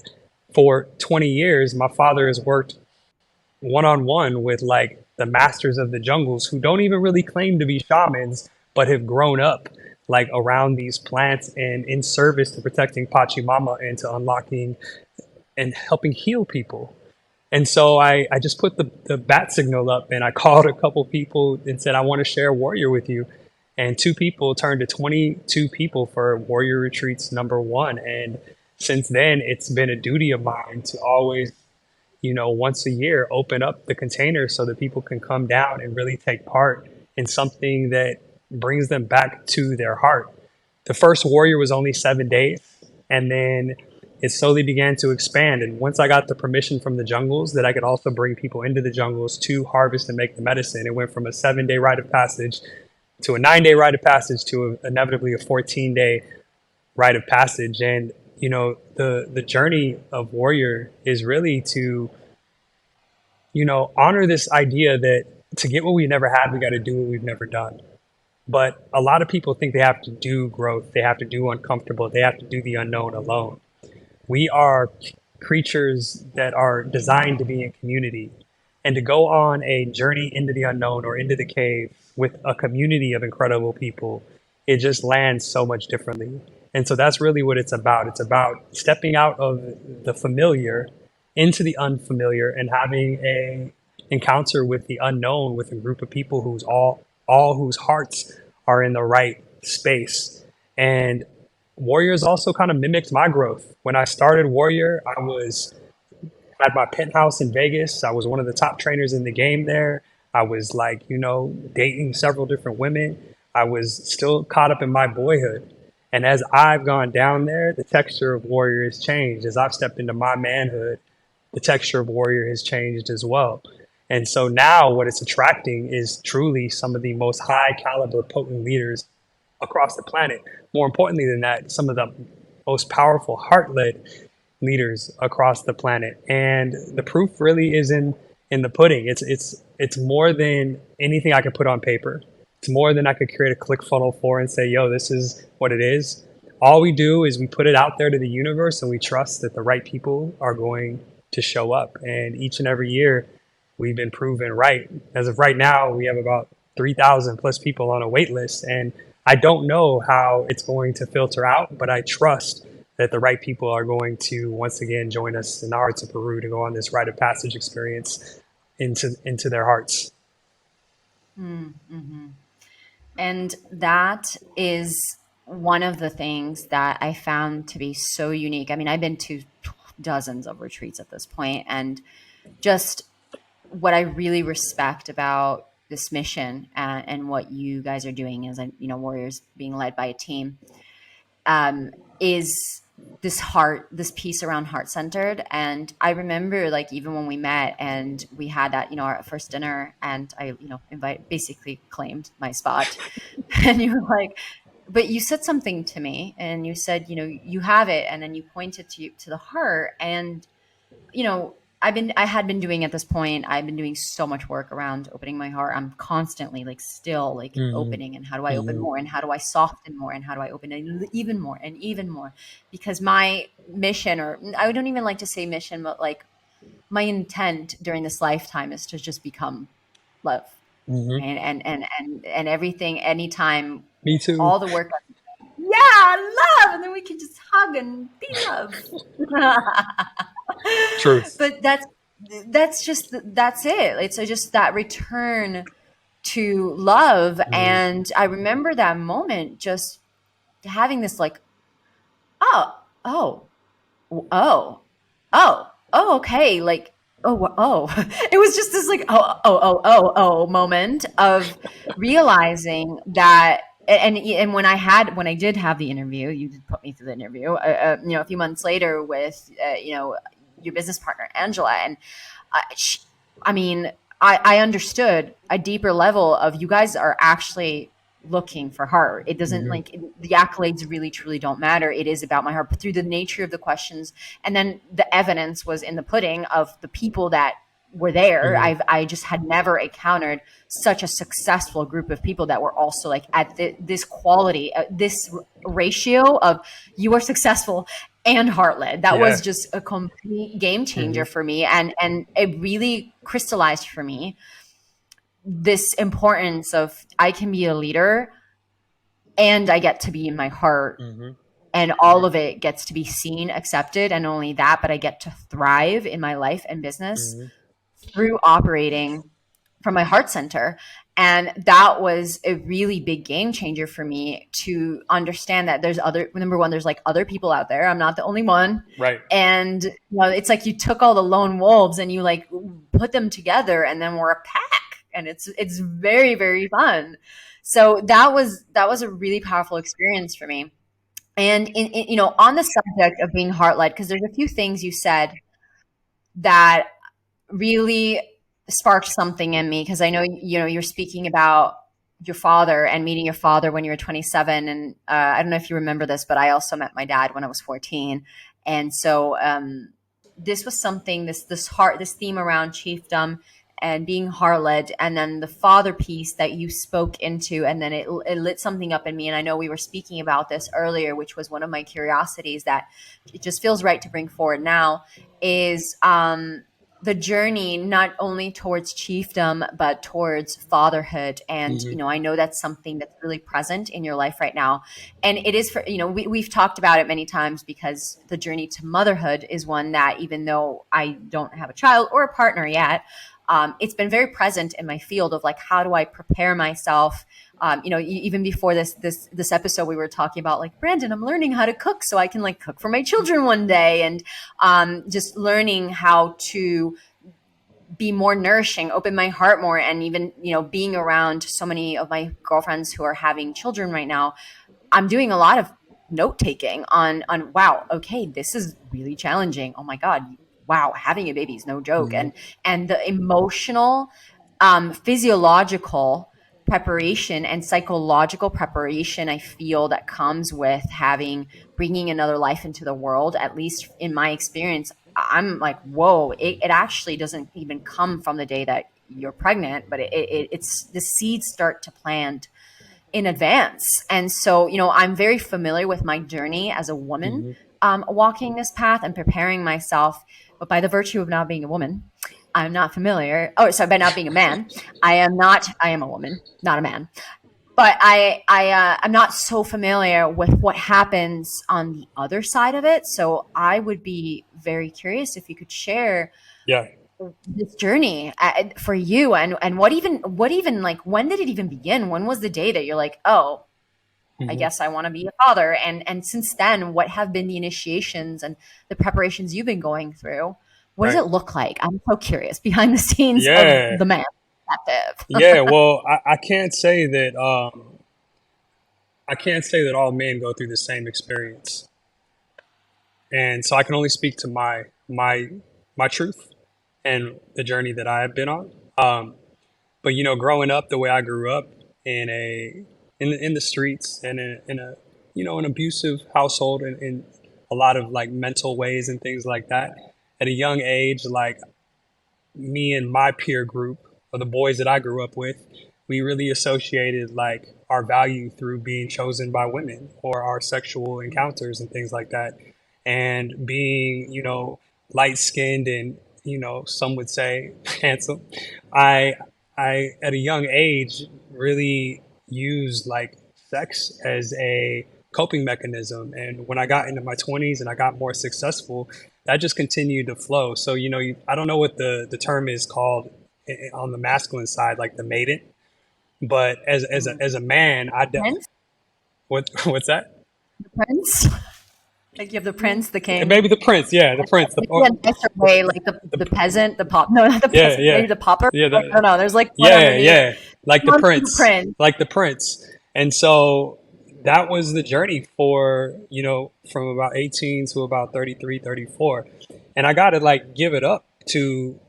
for 20 years, my father has worked one on one with like the masters of the jungles who don't even really claim to be shamans, but have grown up like around these plants and in service to protecting Pachamama and to unlocking and helping heal people. And so I just put the bat signal up and I called a couple people and said, I want to share Warrior with you. And two people turned to 22 people for Warrior Retreats #1. And since then, it's been a duty of mine to always, once a year, open up the container so that people can come down and really take part in something that brings them back to their heart. The first Warrior was only 7 days, and then it slowly began to expand. And once I got the permission from the jungles that I could also bring people into the jungles to harvest and make the medicine, it went from a 7-day rite of passage to a 9-day rite of passage to inevitably a 14-day rite of passage. And the journey of Warrior is really to honor this idea that to get what we never had, we got to do what we've never done. But a lot of people think they have to do growth, they have to do uncomfortable, they have to do the unknown alone. We are creatures that are designed to be in community, and to go on a journey into the unknown or into the cave with a community of incredible people, it just lands so much differently. And so that's really what it's about. It's about stepping out of the familiar into the unfamiliar and having a encounter with the unknown with a group of people whose all whose hearts are in the right space. And Warriors also kind of mimicked my growth. When I started Warrior, I was at my penthouse in Vegas. I was one of the top trainers in the game there. I was like, dating several different women. I was still caught up in my boyhood. And as I've gone down there, the texture of Warrior has changed. As I've stepped into my manhood, the texture of Warrior has changed as well. And so now what it's attracting is truly some of the most high caliber, potent leaders across the planet. More importantly than that, some of the most powerful heart-led leaders across the planet. And the proof really is in the pudding. It's more than anything I could put on paper. It's more than I could create a click funnel for and say, yo, this is what it is. All we do is we put it out there to the universe and we trust that the right people are going to show up. And each and every year we've been proven right. As of right now, we have about 3,000 plus people on a wait list. And I don't know how it's going to filter out, but I trust that the right people are going to once again join us in the hearts of Peru to go on this rite of passage experience into their hearts. Mm-hmm. And that is one of the things that I found to be so unique. I mean, I've been to dozens of retreats at this point, and just what I really respect about this mission and what you guys are doing as Warriors being led by a team, is this piece around heart centered. And I remember like even when we met and we had that, our first dinner, and I, basically claimed my spot and you were like, but you said something to me and you said, you have it. And then you pointed to the heart. And, I had been doing at this point, I've been doing so much work around opening my heart. I'm constantly still opening, and how do I open more, and how do I soften more, and how do I open it even more and even more? Because my mission, or I don't even like to say mission, but my intent during this lifetime is to just become love. Hmm. and everything, anytime, Me too. all the work. Yeah, love, and then we can just hug and be love. Truth. But that's it. It's just that return to love, Hmm. and I remember that moment, just having this like, oh, oh, oh, okay, like, it was just this like, moment of realizing that. And when I did have the interview, you did put me through the interview, a few months later with, your business partner Angela, and sh I mean, I understood a deeper level of, you guys are actually looking for heart. It doesn't, Hmm. like, the accolades really truly don't matter. It is about my heart. But through the nature of the questions, and then the evidence was in the pudding of the people that were there. Hmm. I just had never encountered such a successful group of people that were also like at this quality, this ratio of, you are successful and heart-led. That Yeah. was just a complete game Hmm. changer for me, and it really crystallized for me this importance of, I can be a leader and I get to be in my heart, Hmm. and all of it gets to be seen, accepted, and only that, but I get to thrive in my life and business Hmm. through operating from my heart center. And that was a really big game changer for me, to understand that there's other, number one, there's like other people out there. I'm not the only one. Right. And it's like you took all the lone wolves and you like put them together, and then we're a pack, and it's very, very fun. So that was a really powerful experience for me. And on the subject of being heart led, because there's a few things you said that really sparked something in me, because I know, you're speaking about your father and meeting your father when you were 27. And I don't know if you remember this, but I also met my dad when I was 14. And so this was something, this theme around chiefdom and being heart led, and then the father piece that you spoke into, and then it lit something up in me. And I know we were speaking about this earlier, which was one of my curiosities that it just feels right to bring forward now, is the journey not only towards chiefdom but towards fatherhood. And Hmm. I know that's something that's really present in your life right now, and it is for, we've talked about it many times, because the journey to motherhood is one that, even though I don't have a child or a partner yet, it's been very present in my field of like, how do I prepare myself. Even before this episode, we were talking about like, Branden, I'm learning how to cook so I can like cook for my children one day, and just learning how to be more nourishing, open my heart more, and even being around so many of my girlfriends who are having children right now. I'm doing a lot of note taking on, wow, okay, this is really challenging. Oh my God, wow, having a baby is no joke. Hmm. And the emotional, physiological preparation and psychological preparation I feel that comes with bringing another life into the world, at least in my experience, I'm like, whoa, it actually doesn't even come from the day that you're pregnant, but it's the seeds start to plant in advance. And so, I'm very familiar with my journey as a woman, Hmm. walking this path and preparing myself. But by the virtue of not being a woman, I'm not familiar. Oh, sorry, by not being a man, I am a woman, not a man. But I'm not so familiar with what happens on the other side of it. So I would be very curious if you could share Yeah. this journey for you, and what even like, when did it even begin? When was the day that you're like, oh, I Hmm. guess I want to be a father? And since then, what have been the initiations and the preparations you've been going through? What does Right. it look like? I'm so curious behind the scenes of Yeah. the man perspective. Yeah. Well, I can't say that. I can't say that all men go through the same experience, and so I can only speak to my truth and the journey that I have been on. But growing up the way I grew up in the streets and in a an abusive household in a lot of like mental ways and things like that. At a young age, like me and my peer group or the boys that I grew up with, we really associated like our value through being chosen by women or our sexual encounters and things like that. And being, light skinned and, some would say handsome. I I at a young age really used like sex as a coping mechanism, and when I got into my 20s and I got more successful, that just continued to flow. So I don't know what the term is called on the masculine side, like the maiden, but as a man, Prince? what's that? The prince? Like you have the prince, the king. Maybe the prince, yeah, the prince, Maybe a nicer way, like the the peasant, the pop. No, not the yeah, peasant. yeah, Maybe the pauper. yeah, Like, I don't know. There's like one yeah, underneath. yeah, like the One for the prince, prince. like the prince. And so that was the journey for, from about 18 to about 33, 34. And I got to like give it up to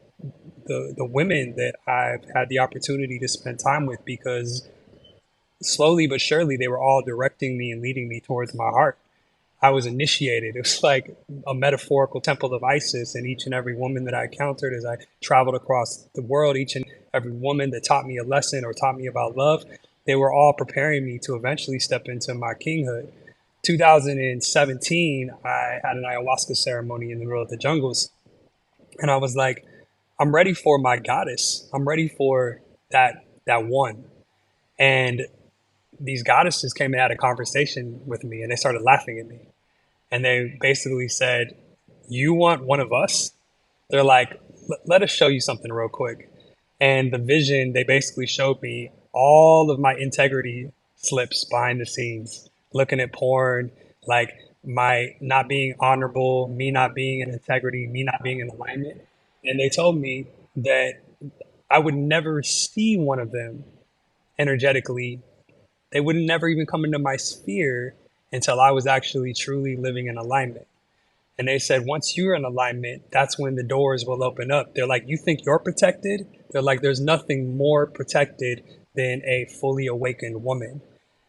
the women that I've had the opportunity to spend time with, because slowly but surely they were all directing me and leading me towards my heart. I was initiated. It was like a metaphorical temple of Isis, and each and every woman that I encountered as I traveled across the world, each and every woman that taught me a lesson or taught me about love, they were all preparing me to eventually step into my kinghood. 2017, I had an ayahuasca ceremony in the middle of the jungles, and I was like, I'm ready for my goddess. I'm ready for that one. And these goddesses came and had a conversation with me, and they started laughing at me. And they basically said, "You want one of us?" They're like, "Let us show you something real quick." And the vision, they basically showed me all of my integrity slips behind the scenes, looking at porn, like my not being honorable, me not being in integrity, me not being in alignment. And they told me that I would never see one of them energetically. They would never even come into my sphere until I was actually truly living in alignment. And they said, once you're in alignment, that's when the doors will open up. They're like, you think you're protected? They're like, there's nothing more protected than a fully awakened woman.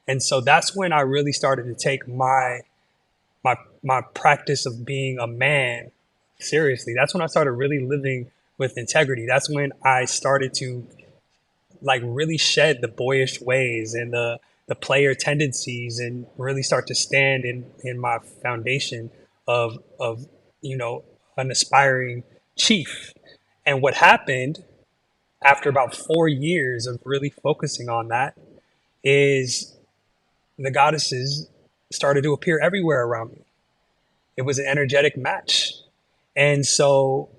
And so that's when I really started to take my practice of being a man seriously. That's when I started really living with integrity. That's when I started to like really shed the boyish ways and the player tendencies, and really start to stand in my foundation of an aspiring chief. And what happened after about 4 years of really focusing on that is the goddesses started to appear everywhere around me. It was an energetic match. And so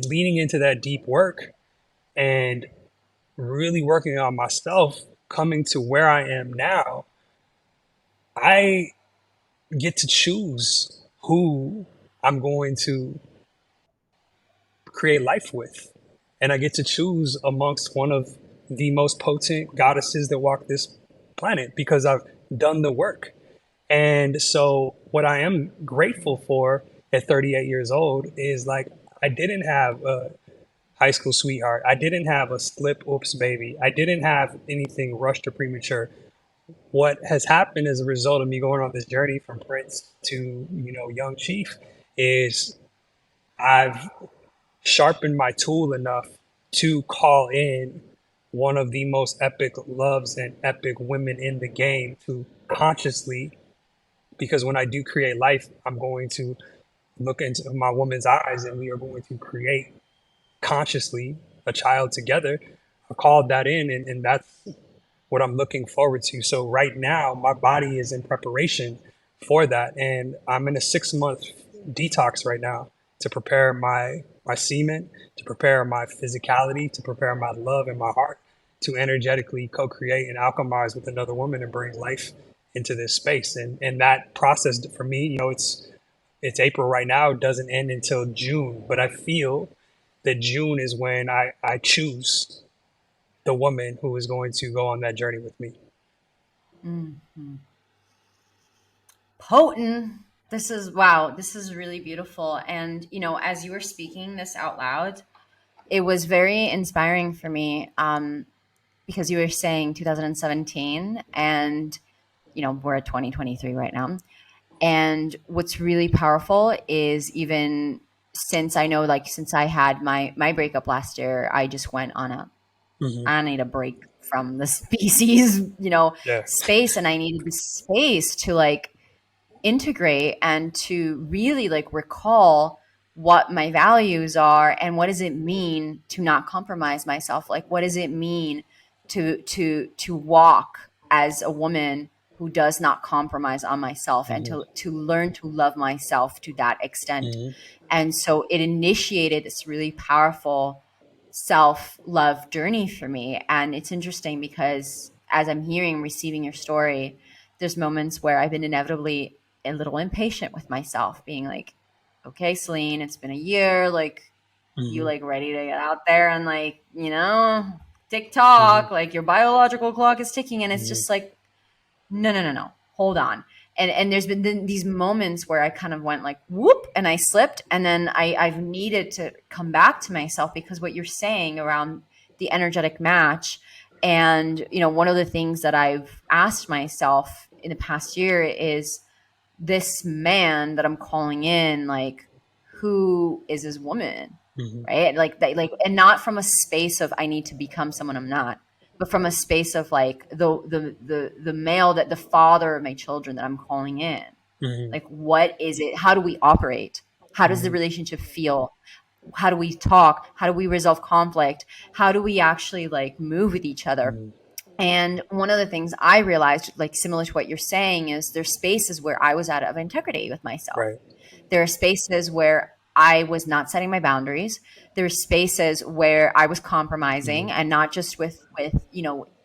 leaning into that deep work and really working on myself, coming to where I am now, I get to choose who I'm going to create life with. And I get to choose amongst one of the most potent goddesses that walk this planet, because I've done the work. And so, what I am grateful for at 38 years old is like, I didn't have a high school sweetheart. I didn't have a slip, oops, baby. I didn't have anything rushed or premature. What has happened as a result of me going on this journey from Prince to, young chief, is I've sharpened my tool enough to call in one of the most epic loves and epic women in the game to consciously, because when I do create life, I'm going to look into my woman's eyes and we are going to create consciously a child together. I called that in, and that's what I'm looking forward to. So right now, my body is in preparation for that, and I'm in a 6 month detox right now to prepare my semen, to prepare my physicality, to prepare my love and my heart to energetically co-create and alchemize with another woman and bring life into this space. And that process for me, it's April right now, it doesn't end until June, but I feel that June is when I choose the woman who is going to go on that journey with me. Potent. This is wow. This is really beautiful. And as you were speaking this out loud, it was very inspiring for me. Because you were saying 2017, and we're at 2023 right now. And what's really powerful is, even since I know, like, since I had my breakup last year, I just went on Hmm. I need a break from the species, Yeah. space. And I needed the space to like integrate and to really like recall what my values are and what does it mean to not compromise myself. Like, what does it mean to walk as a woman who does not compromise on myself, and Mhm. to learn to love myself to that extent. Mhm. And so it initiated this really powerful self-love journey for me. And it's interesting because as I'm hearing, receiving your story, there's moments where I've been inevitably a little impatient with myself, being like, okay, Celine, it's been a year. Like, you Mhm. like ready to get out there and like, tick Mhm. tock, like your biological clock is ticking. And it's Mhm. just like, no, no, no, no, hold on. And there's been these moments where I kind of went like whoop and I slipped, and then I've needed to come back to myself, because what you're saying around the energetic match, and one of the things that I've asked myself in the past year is, this man that I'm calling in, like, who is this woman? Mhm. Right? Like that, like, and not from a space of I need to become someone I'm not, but from a space of like the male, that the father of my children that I'm calling in. Mhm. Like, what is it? How do we operate? How does the Mhm. relationship feel? How do we talk? How do we resolve conflict? How do we actually like move with each other? Mhm. And one of the things I realized, like similar to what you're saying, is there's spaces where I was out of integrity with myself. Right. There are spaces where I was not setting my boundaries. There are spaces where I was compromising, Mhm. and not just with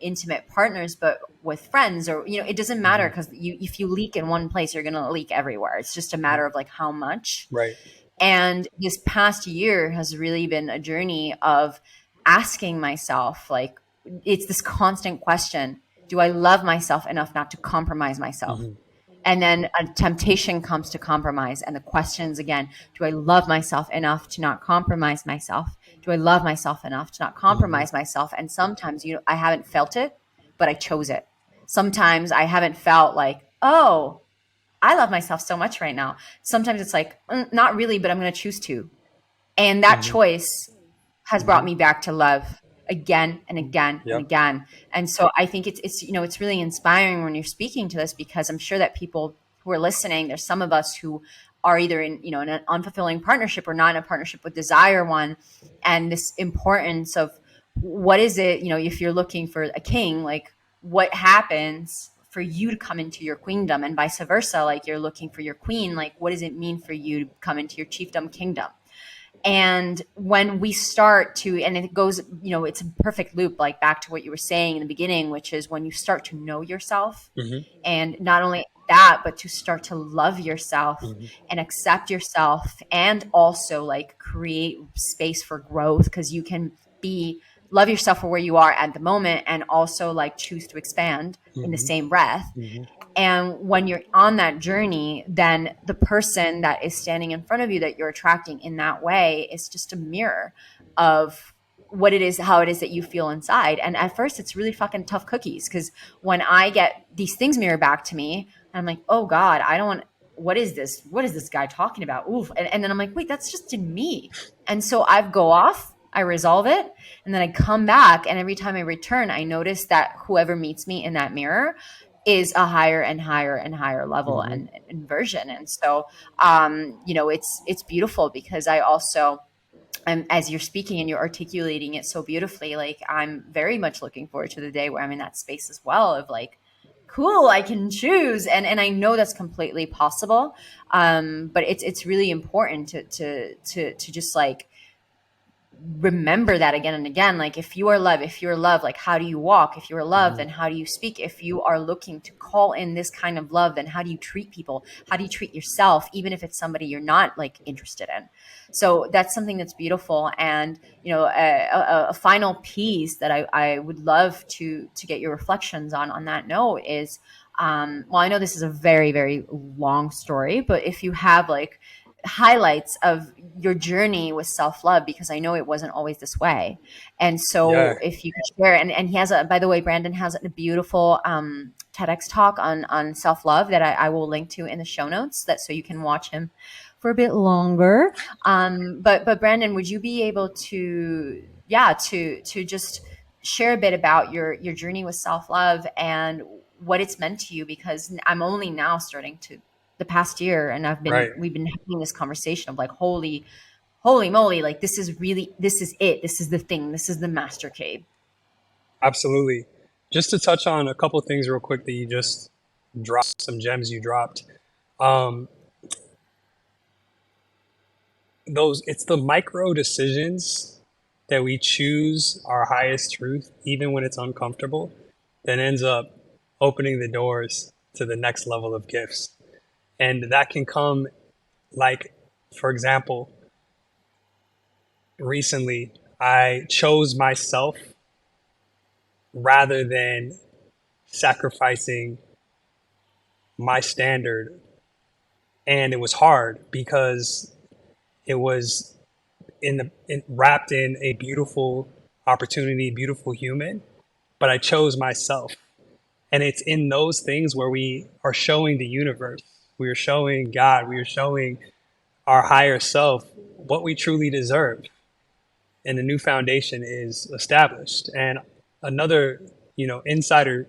intimate partners, but with friends, or it doesn't matter, Mhm. because if you leak in one place, you're going to leak everywhere. It's just a Mhm. matter of like how much. Right. And this past year has really been a journey of asking myself, like, it's this constant question: do I love myself enough not to compromise myself? Mhm. And then a temptation comes to compromise. And the questions again: do I love myself enough to not compromise myself? Do I love myself enough to not Mhm. compromise myself? And sometimes, I haven't felt it, but I chose it. Sometimes I haven't felt like, oh, I love myself so much right now. Sometimes it's like, not really, but I'm going to choose to. And that Mhm. choice has brought Mhm. me back to love again and again and Yep. again. And so I think it's really inspiring when you're speaking to this, because I'm sure that people who are listening, there's some of us who are either in an unfulfilling partnership or not in a partnership but desire one. And this importance of, what is it, if you're looking for a king, like, what happens for you to come into your queendom, and vice versa, like you're looking for your queen, like what does it mean for you to come into your chiefdom kingdom? And when we start to, and it goes, it's a perfect loop, like back to what you were saying in the beginning, which is when you start to know yourself, Mhm. and not only that, but to start to love yourself Mhm. and accept yourself, and also like create space for growth, because you can be love yourself for where you are at the moment, and also like choose to expand in the Mhm. same breath. Mhm. And when you're on that journey, then the person that is standing in front of you that you're attracting in that way is just a mirror of what it is, how it is that you feel inside. And at first, it's really fucking tough cookies, because when I get these things mirrored back to me, I'm like, oh God, I don't want, what is this? What is this guy talking about? Oof. And then I'm like, wait, that's just in me. And so I go off, I resolve it, and then I come back. And every time I return, I notice that whoever meets me in that mirror is a higher and higher and higher level Mhm. and version. And so, it's beautiful, because I also, as you're speaking and you're articulating it so beautifully, like I'm very much looking forward to the day where I'm in that space as well, of like, cool, I can choose. And I know that's completely possible. But it's really important to just like remember that again and again. Like, if you are love, if you're love, like how do you walk? If you're love, Mhm. then how do you speak? If you are looking to call in this kind of love, then how do you treat people? How do you treat yourself, even if it's somebody you're not like interested in? So that's something that's beautiful. And a final piece that I would love to get your reflections on that note is, well, I know this is a very, very long story, but if you have like highlights of your journey with self-love, because I know it wasn't always this way. And Yeah. so if you could share, and he has a, by the way, Branden has a beautiful TEDx talk on self-love that I will link to in the show notes, that so you can watch him for a bit longer. But Branden, would you be able to, yeah, to just share a bit about your journey with self-love and what it's meant to you? Because I'm only now starting to the past year, and Right. we've been having this conversation of like, holy moly, like this is it. This is the thing. This is the master cave. Absolutely. Just to touch on a couple things real quick that you just dropped, some gems you dropped. Um, it's the micro decisions that we choose our highest truth, even when it's uncomfortable, that ends up opening the doors to the next level of gifts. And that can come, like, for example, recently I chose myself rather than sacrificing my standard. And it was hard because it was wrapped in a beautiful opportunity, beautiful human, but I chose myself. And it's in those things where we are showing the universe, we are showing God, we are showing our higher self what we truly deserve. And a new foundation is established. And another, insider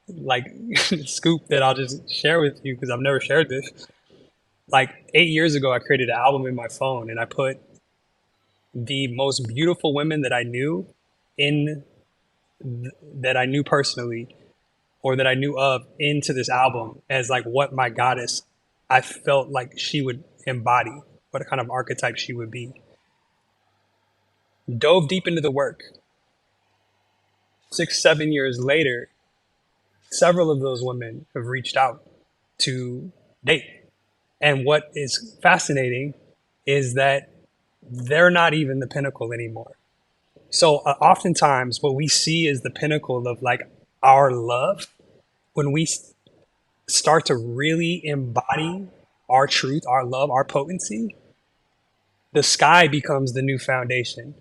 like scoop that I'll just share with you because I've never shared this. Like 8 years ago, I created an album in my phone and I put the most beautiful women that I knew in that I knew personally or that I knew of into this album as like what my goddess I felt like she would embody, what kind of archetype she would be. Dove deep into the work. 6, 7 years later, several of those women have reached out to date. And what is fascinating is that they're not even the pinnacle anymore. So oftentimes what we see is the pinnacle of like our love. When we start to really embody our truth, our love, our potency, the sky becomes the new foundation.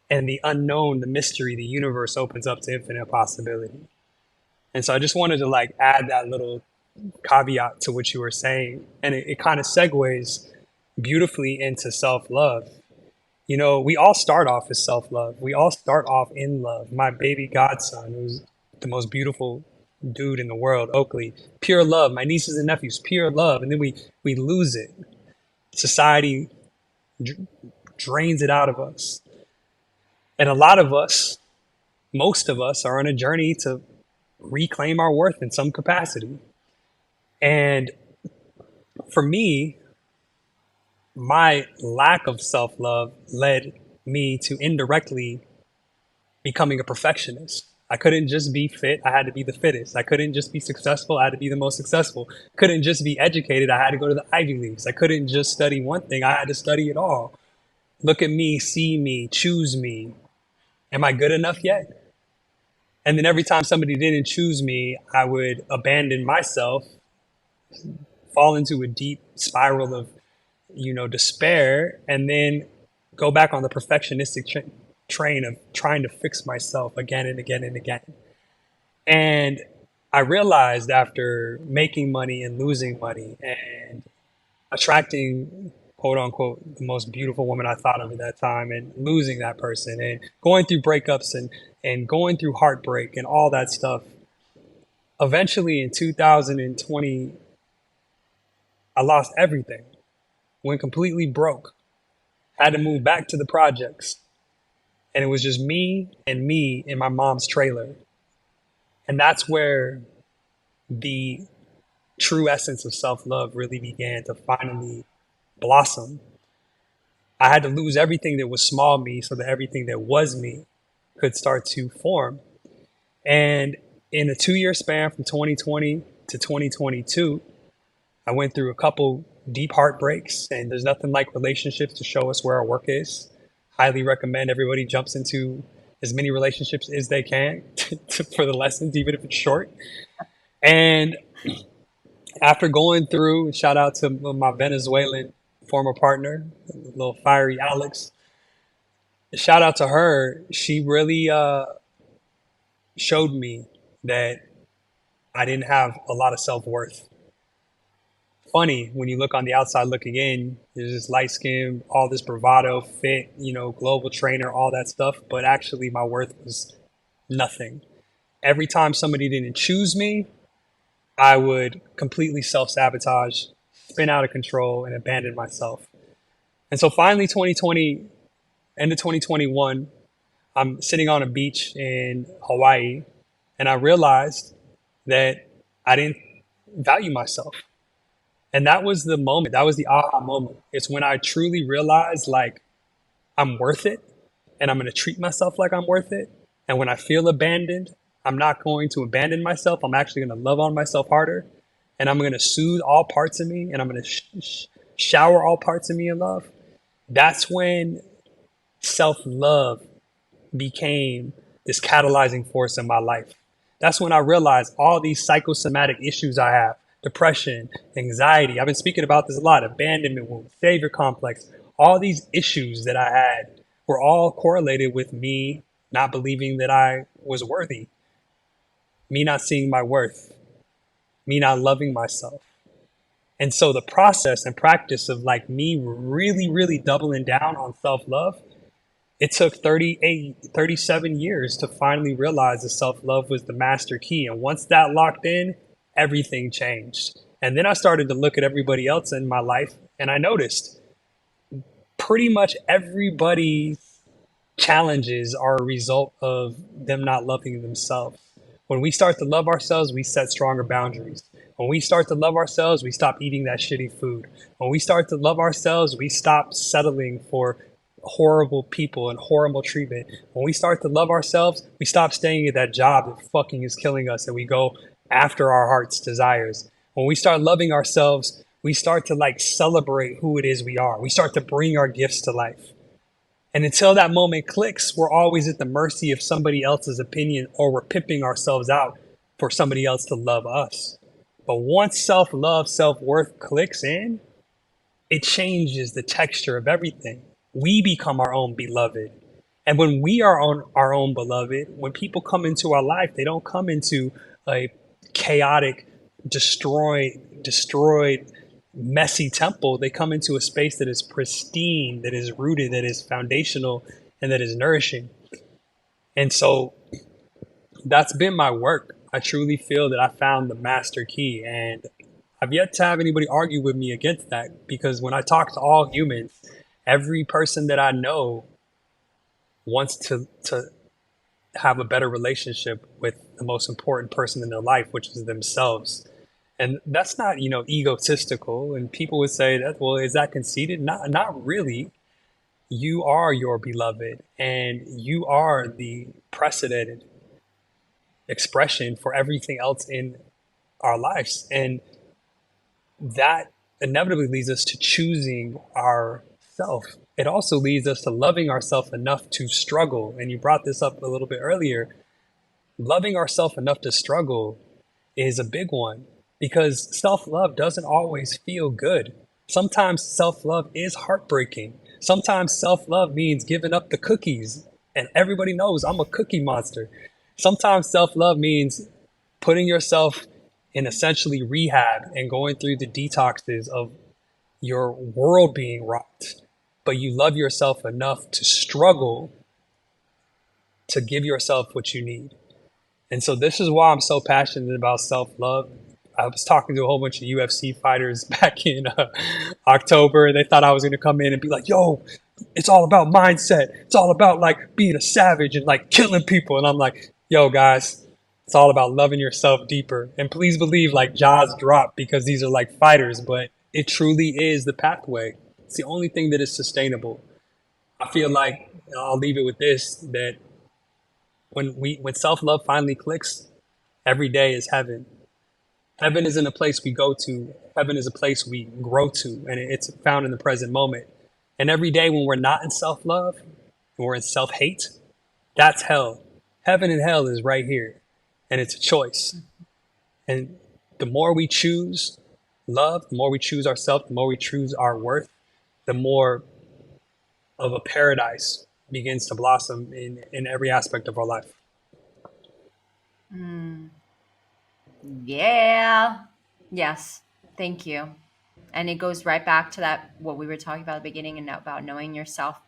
And the unknown, the mystery, the universe opens up to infinite possibility. And so I just wanted to like add that little caveat to what you were saying. And it kind of segues beautifully into self-love. We all start off as self-love. We all start off in love. My baby godson, who's the most beautiful dude in the world, Oakley, pure love. My nieces and nephews, pure love. And then we lose it. Society drains it out of us. And a lot of us, most of us, are on a journey to reclaim our worth in some capacity. And for me, my lack of self-love led me to indirectly becoming a perfectionist. I couldn't just be fit, I had to be the fittest. I couldn't just be successful, I had to be the most successful. Couldn't just be educated, I had to go to the Ivy Leagues. I couldn't just study one thing, I had to study it all. Look at me, see me, choose me. Am I good enough yet? And then every time somebody didn't choose me, I would abandon myself, fall into a deep spiral of, despair, and then go back on the perfectionistic train of trying to fix myself again and again and again. And I realized after making money and losing money and attracting, quote unquote, the most beautiful woman I thought of at that time and losing that person and going through breakups and going through heartbreak and all that stuff. Eventually in 2020, I lost everything, went completely broke, had to move back to the projects. And it was just me in my mom's trailer. And that's where the true essence of self-love really began to finally blossom. I had to lose everything that was small me so that everything that was me could start to form. And in a 2-year span from 2020 to 2022, I went through a couple deep heartbreaks, and there's nothing like relationships to show us where our work is. Highly recommend everybody jumps into as many relationships as they can for the lessons, even if it's short. And after going through, shout out to my Venezuelan former partner, little fiery Alex. Shout out to her. She really showed me that I didn't have a lot of self-worth. Funny, when you look on the outside looking in, there's this light skin, all this bravado, fit, global trainer, all that stuff. But actually my worth was nothing. Every time somebody didn't choose me, I would completely self-sabotage, spin out of control, and abandon myself. And so finally, 2020, end of 2021, I'm sitting on a beach in Hawaii, and I realized that I didn't value myself. And that was the moment, that was the aha moment. It's when I truly realized, like, I'm worth it, and I'm going to treat myself like I'm worth it. And when I feel abandoned, I'm not going to abandon myself. I'm actually going to love on myself harder, and I'm going to soothe all parts of me, and I'm going to shower all parts of me in love. That's when self love became this catalyzing force in my life. That's when I realized all these psychosomatic issues I have: depression, anxiety. I've been speaking about this a lot: abandonment wound, savior complex. All these issues that I had were all correlated with me not believing that I was worthy, me not seeing my worth, me not loving myself. And so the process and practice of like me really, really doubling down on self love, it took 38, 37 years to finally realize that self love was the master key. And once that locked in, everything changed. And then I started to look at everybody else in my life, and I noticed pretty much everybody's challenges are a result of them not loving themselves. When we start to love ourselves, we set stronger boundaries. When we start to love ourselves, we stop eating that shitty food. When we start to love ourselves, we stop settling for horrible people and horrible treatment. When we start to love ourselves, we stop staying at that job that fucking is killing us, and we go after our heart's desires. When we start loving ourselves, we start to like celebrate who it is we are. We start to bring our gifts to life. And until that moment clicks, we're always at the mercy of somebody else's opinion, or we're pimping ourselves out for somebody else to love us. But once self love, self worth clicks in, it changes the texture of everything. We become our own beloved. And when we are on our own beloved, when people come into our life, they don't come into a chaotic, destroyed, messy temple. They come into a space that is pristine, that is rooted, that is foundational, and that is nourishing. And so that's been my work. I truly feel that I found the master key, and I've yet to have anybody argue with me against that, because when I talk to all humans, every person that I know wants to have a better relationship with the most important person in their life, which is themselves. And that's not, egotistical. And people would say that, well, is that conceited? Not really. You are your beloved, and you are the precedent expression for everything else in our lives. And that inevitably leads us to choosing ourself. It also leads us to loving ourselves enough to struggle. And you brought this up a little bit earlier. Loving ourselves enough to struggle is a big one, because self love doesn't always feel good. Sometimes self love is heartbreaking. Sometimes self love means giving up the cookies. And everybody knows I'm a cookie monster. Sometimes self love means putting yourself in essentially rehab and going through the detoxes of your world being rocked. But you love yourself enough to struggle to give yourself what you need. And so this is why I'm so passionate about self-love. I was talking to a whole bunch of UFC fighters back in October. They thought I was going to come in and be like, yo, it's all about mindset. It's all about like being a savage and like killing people. And I'm like, yo, guys, it's all about loving yourself deeper. And please believe like jaws drop, because these are like fighters, but it truly is the pathway. It's the only thing that is sustainable. I feel like, I'll leave it with this, that when self-love finally clicks, every day is heaven. Heaven isn't a place we go to. Heaven is a place we grow to, and it's found in the present moment. And every day when we're not in self-love, when we're in self-hate, that's hell. Heaven and hell is right here, and it's a choice. And the more we choose love, the more we choose ourselves, the more we choose our worth, the more of a paradise begins to blossom in every aspect of our life. Yeah. Yes. Thank you. And it goes right back to that, what we were talking about at the beginning, and about knowing yourself.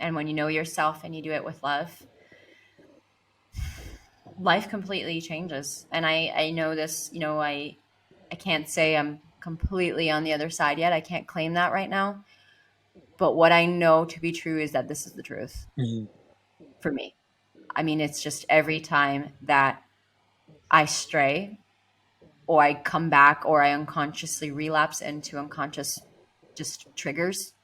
And when you know yourself and you do it with love, life completely changes. And I know this, I can't say I'm completely on the other side yet. I can't claim that right now. But what I know to be true is that this is the truth Mhm. for me. I mean, it's just every time that I stray or I come back or I unconsciously relapse into unconscious just triggers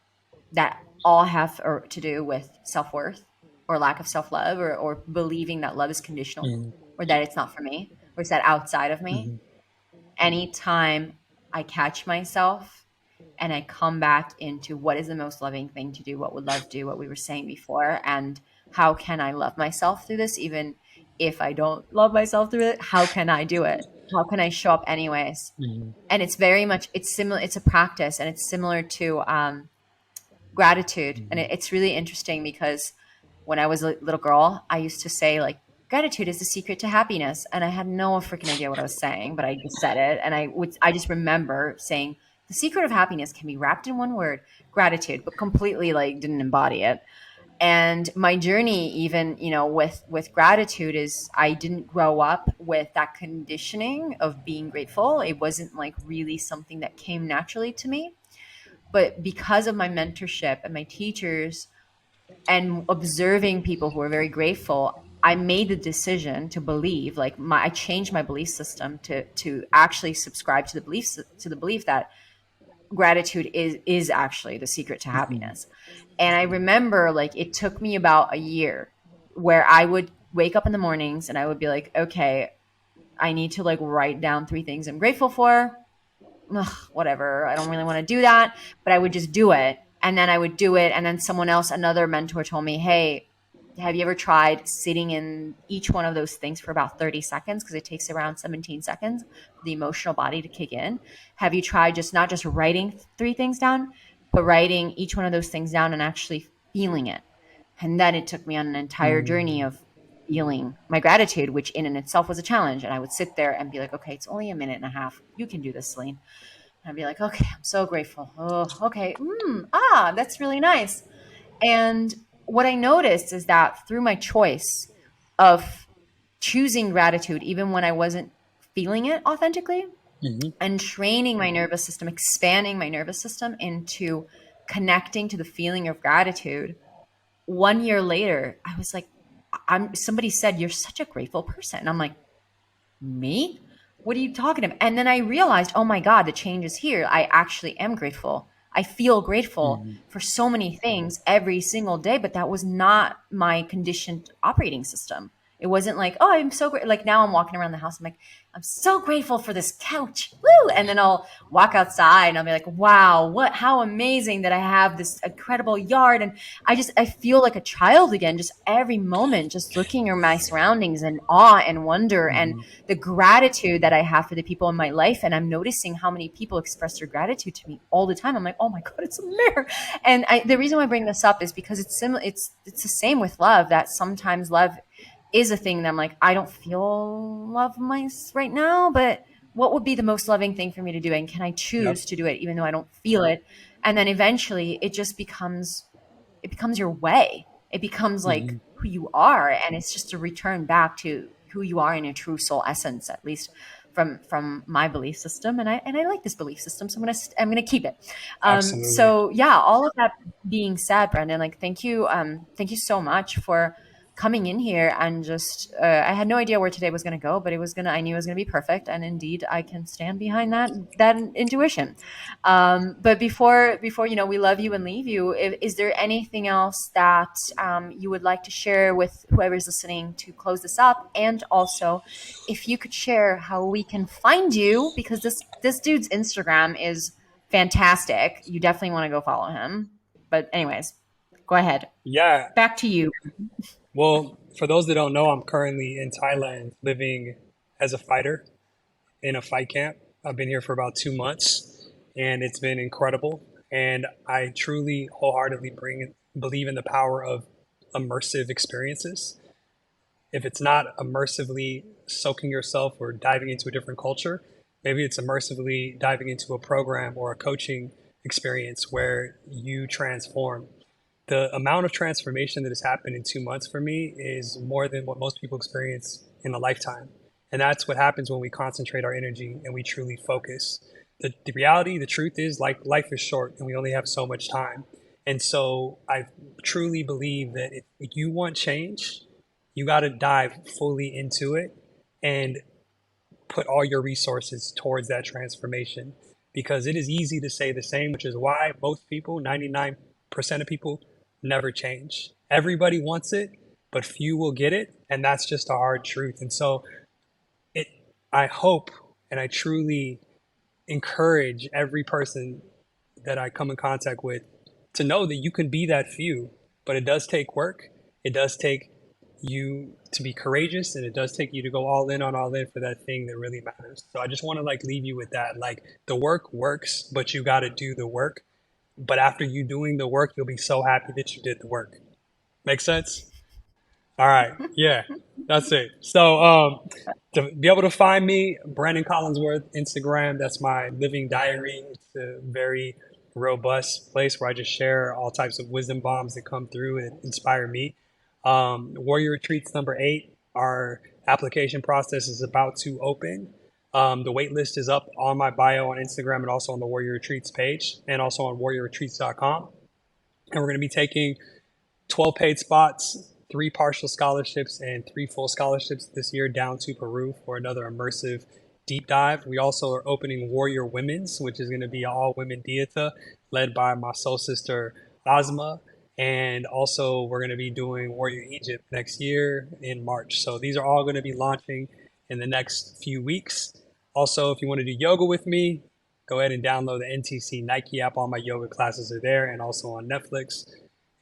that all have to do with self-worth or lack of self-love, or believing that love is conditional, Mhm. or that it's not for me, or it's that outside of me. Mhm. Anytime I catch myself and I come back into what is the most loving thing to do, what would love do, what we were saying before, and how can I love myself through this, even if I don't love myself through it, how can I do it? How can I show up anyways? Mhm. And it's very much, it's similar, it's a practice, and it's similar to gratitude. And Mhm. it's really interesting because when I was a little girl, I used to say, like, gratitude is the secret to happiness. And I had no freaking idea what I was saying, but I just said it. And I just remember saying, the secret of happiness can be wrapped in one word, gratitude, but completely like didn't embody it. And my journey, even, with gratitude, is I didn't grow up with that conditioning of being grateful. It wasn't like really something that came naturally to me. But because of my mentorship and my teachers and observing people who are very grateful, I made the decision to believe, like, I changed my belief system to actually subscribe to the belief that gratitude is actually the secret to Mhm. happiness. And I remember, like, it took me about a year where I would wake up in the mornings and I would be like, okay, I need to like write down 3 things I'm grateful for. Ugh, whatever, I don't really want to do that, but I would just do it. And then I would do it. And then someone else, another mentor told me, hey, have you ever tried sitting in each one of those things for about 30 seconds? Because it takes around 17 seconds for the emotional body to kick in. Have you tried just not just writing 3 things down, but writing each one of those things down and actually feeling it? And then it took me on an entire journey Mhm. of feeling my gratitude, which in and itself was a challenge. And I would sit there and be like, okay, it's only a minute and a half. You can do this, Celine. I'd be like, okay, I'm so grateful. Oh, okay. That's really nice. And what I noticed is that through my choice of choosing gratitude, even when I wasn't feeling it authentically, Mhm. and training my nervous system, expanding my nervous system into connecting to the feeling of gratitude, 1 year later, I was like, somebody said, you're such a grateful person. And I'm like, me? What are you talking about? And then I realized, oh my God, the change is here. I actually am grateful. I feel grateful Mhm. for so many things every single day, but that was not my conditioned operating system. It wasn't like, oh, I'm so great. Like now I'm walking around the house. I'm like, I'm so grateful for this couch. Woo! And then I'll walk outside and I'll be like, wow, how amazing that I have this incredible yard. And I feel like a child again, just every moment, just looking at my surroundings in awe and wonder. And Mhm. the gratitude that I have for the people in my life. And I'm noticing how many people express their gratitude to me all the time. I'm like, oh my God, it's a mirror. And the reason why I bring this up is because it's similar. It's the same with love, that sometimes love is a thing that I'm like, I don't feel love right now, but what would be the most loving thing for me to do? And can I choose Yep. to do it even though I don't feel it? And then eventually it becomes your way. It becomes like Mhm. who you are, and it's just a return back to who you are in your true soul essence, at least from my belief system. And I like this belief system, so I'm gonna keep it. Absolutely. So yeah, all of that being said, Branden, like thank you so much for coming in here and just I had no idea where today was going to go, but I knew it was going to be perfect, and indeed I can stand behind that intuition. But before we love you and leave you, is there anything else that you would like to share with whoever's listening to close this up? And also, if you could share how we can find you, because this dude's Instagram is fantastic. You definitely want to go follow him. But anyways, go ahead. Yeah. Back to you. Well, for those that don't know, I'm currently in Thailand living as a fighter in a fight camp. I've been here for about 2 months and it's been incredible. And I truly wholeheartedly believe in the power of immersive experiences. If it's not immersively soaking yourself or diving into a different culture, maybe it's immersively diving into a program or a coaching experience where you transform the amount of transformation that has happened in 2 months for me is more than what most people experience in a lifetime. And that's what happens when we concentrate our energy and we truly focus. The reality, the truth is, like, life is short and we only have so much time. And so I truly believe that if you want change, you got to dive fully into it and put all your resources towards that transformation, because it is easy to say the same, which is why most people, 99% of people, never change. Everybody wants it, but few will get it. And that's just a hard truth. And so I hope and I truly encourage every person that I come in contact with to know that you can be that few, but it does take work. It does take you to be courageous, and it does take you to go all in for that thing that really matters. So I just want to leave you with that. The work works, but you got to do the work. But after you doing the work, you'll be so happy that you did the work. Make sense? All right. Yeah, that's it. So to be able to find me, Branden Collinsworth, Instagram, that's my living diary. It's a very robust place where I just share all types of wisdom bombs that come through and inspire me. Warrior Retreats #8, our application process is about to open. The wait list is up on my bio on Instagram and also on the Warrior Retreats page and also on warriorretreats.com. And we're going to be taking 12 paid spots, 3 partial scholarships, and 3 full scholarships this year down to Peru for another immersive deep dive. We also are opening Warrior Women's, which is going to be an all-women dieta led by my soul sister, Asma. And also we're going to be doing Warrior Egypt next year in March. So these are all going to be launching in the next few weeks. Also, if you want to do yoga with me, go ahead and download the NTC Nike app. All my yoga classes are there and also on Netflix.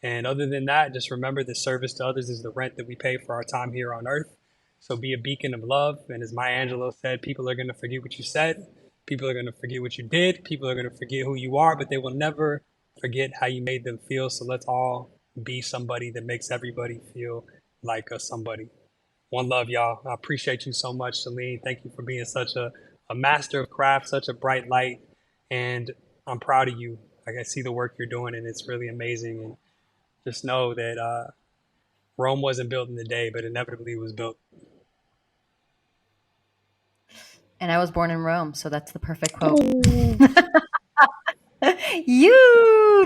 And other than that, just remember that service to others is the rent that we pay for our time here on earth. So be a beacon of love. And as Maya Angelou said, people are going to forget what you said. People are going to forget what you did. People are going to forget who you are, but they will never forget how you made them feel. So let's all be somebody that makes everybody feel like a somebody. One love, y'all. I appreciate you so much, Celine. Thank you for being such a master of craft, such a bright light. And I'm proud of you. I see the work you're doing, and it's really amazing. And just know that Rome wasn't built in a day, but inevitably was built. And I was born in Rome, so that's the perfect quote.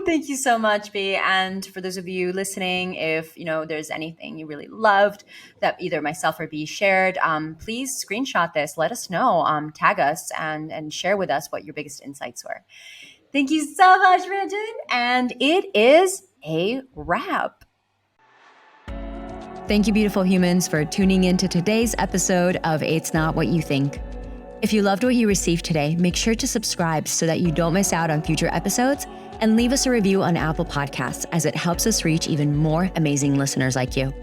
Thank you so much, B. And for those of you listening, if there's anything you really loved that either myself or B shared, please screenshot this, let us know, tag us and share with us what your biggest insights were. Thank you so much, Branden. And it is a wrap. Thank you, beautiful humans, for tuning into today's episode of It's Not What You Think. If you loved what you received today, make sure to subscribe so that you don't miss out on future episodes, and leave us a review on Apple Podcasts, as it helps us reach even more amazing listeners like you.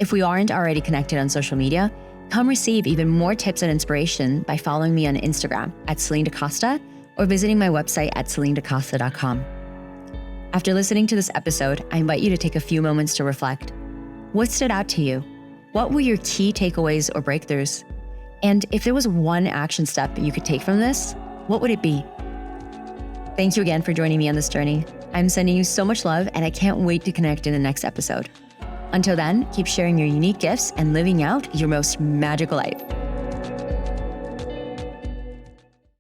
If we aren't already connected on social media, come receive even more tips and inspiration by following me on Instagram at Celine DaCosta or visiting my website at celinedacosta.com. After listening to this episode, I invite you to take a few moments to reflect. What stood out to you? What were your key takeaways or breakthroughs? And if there was one action step you could take from this, what would it be? Thank you again for joining me on this journey. I'm sending you so much love, and I can't wait to connect in the next episode. Until then, keep sharing your unique gifts and living out your most magical life.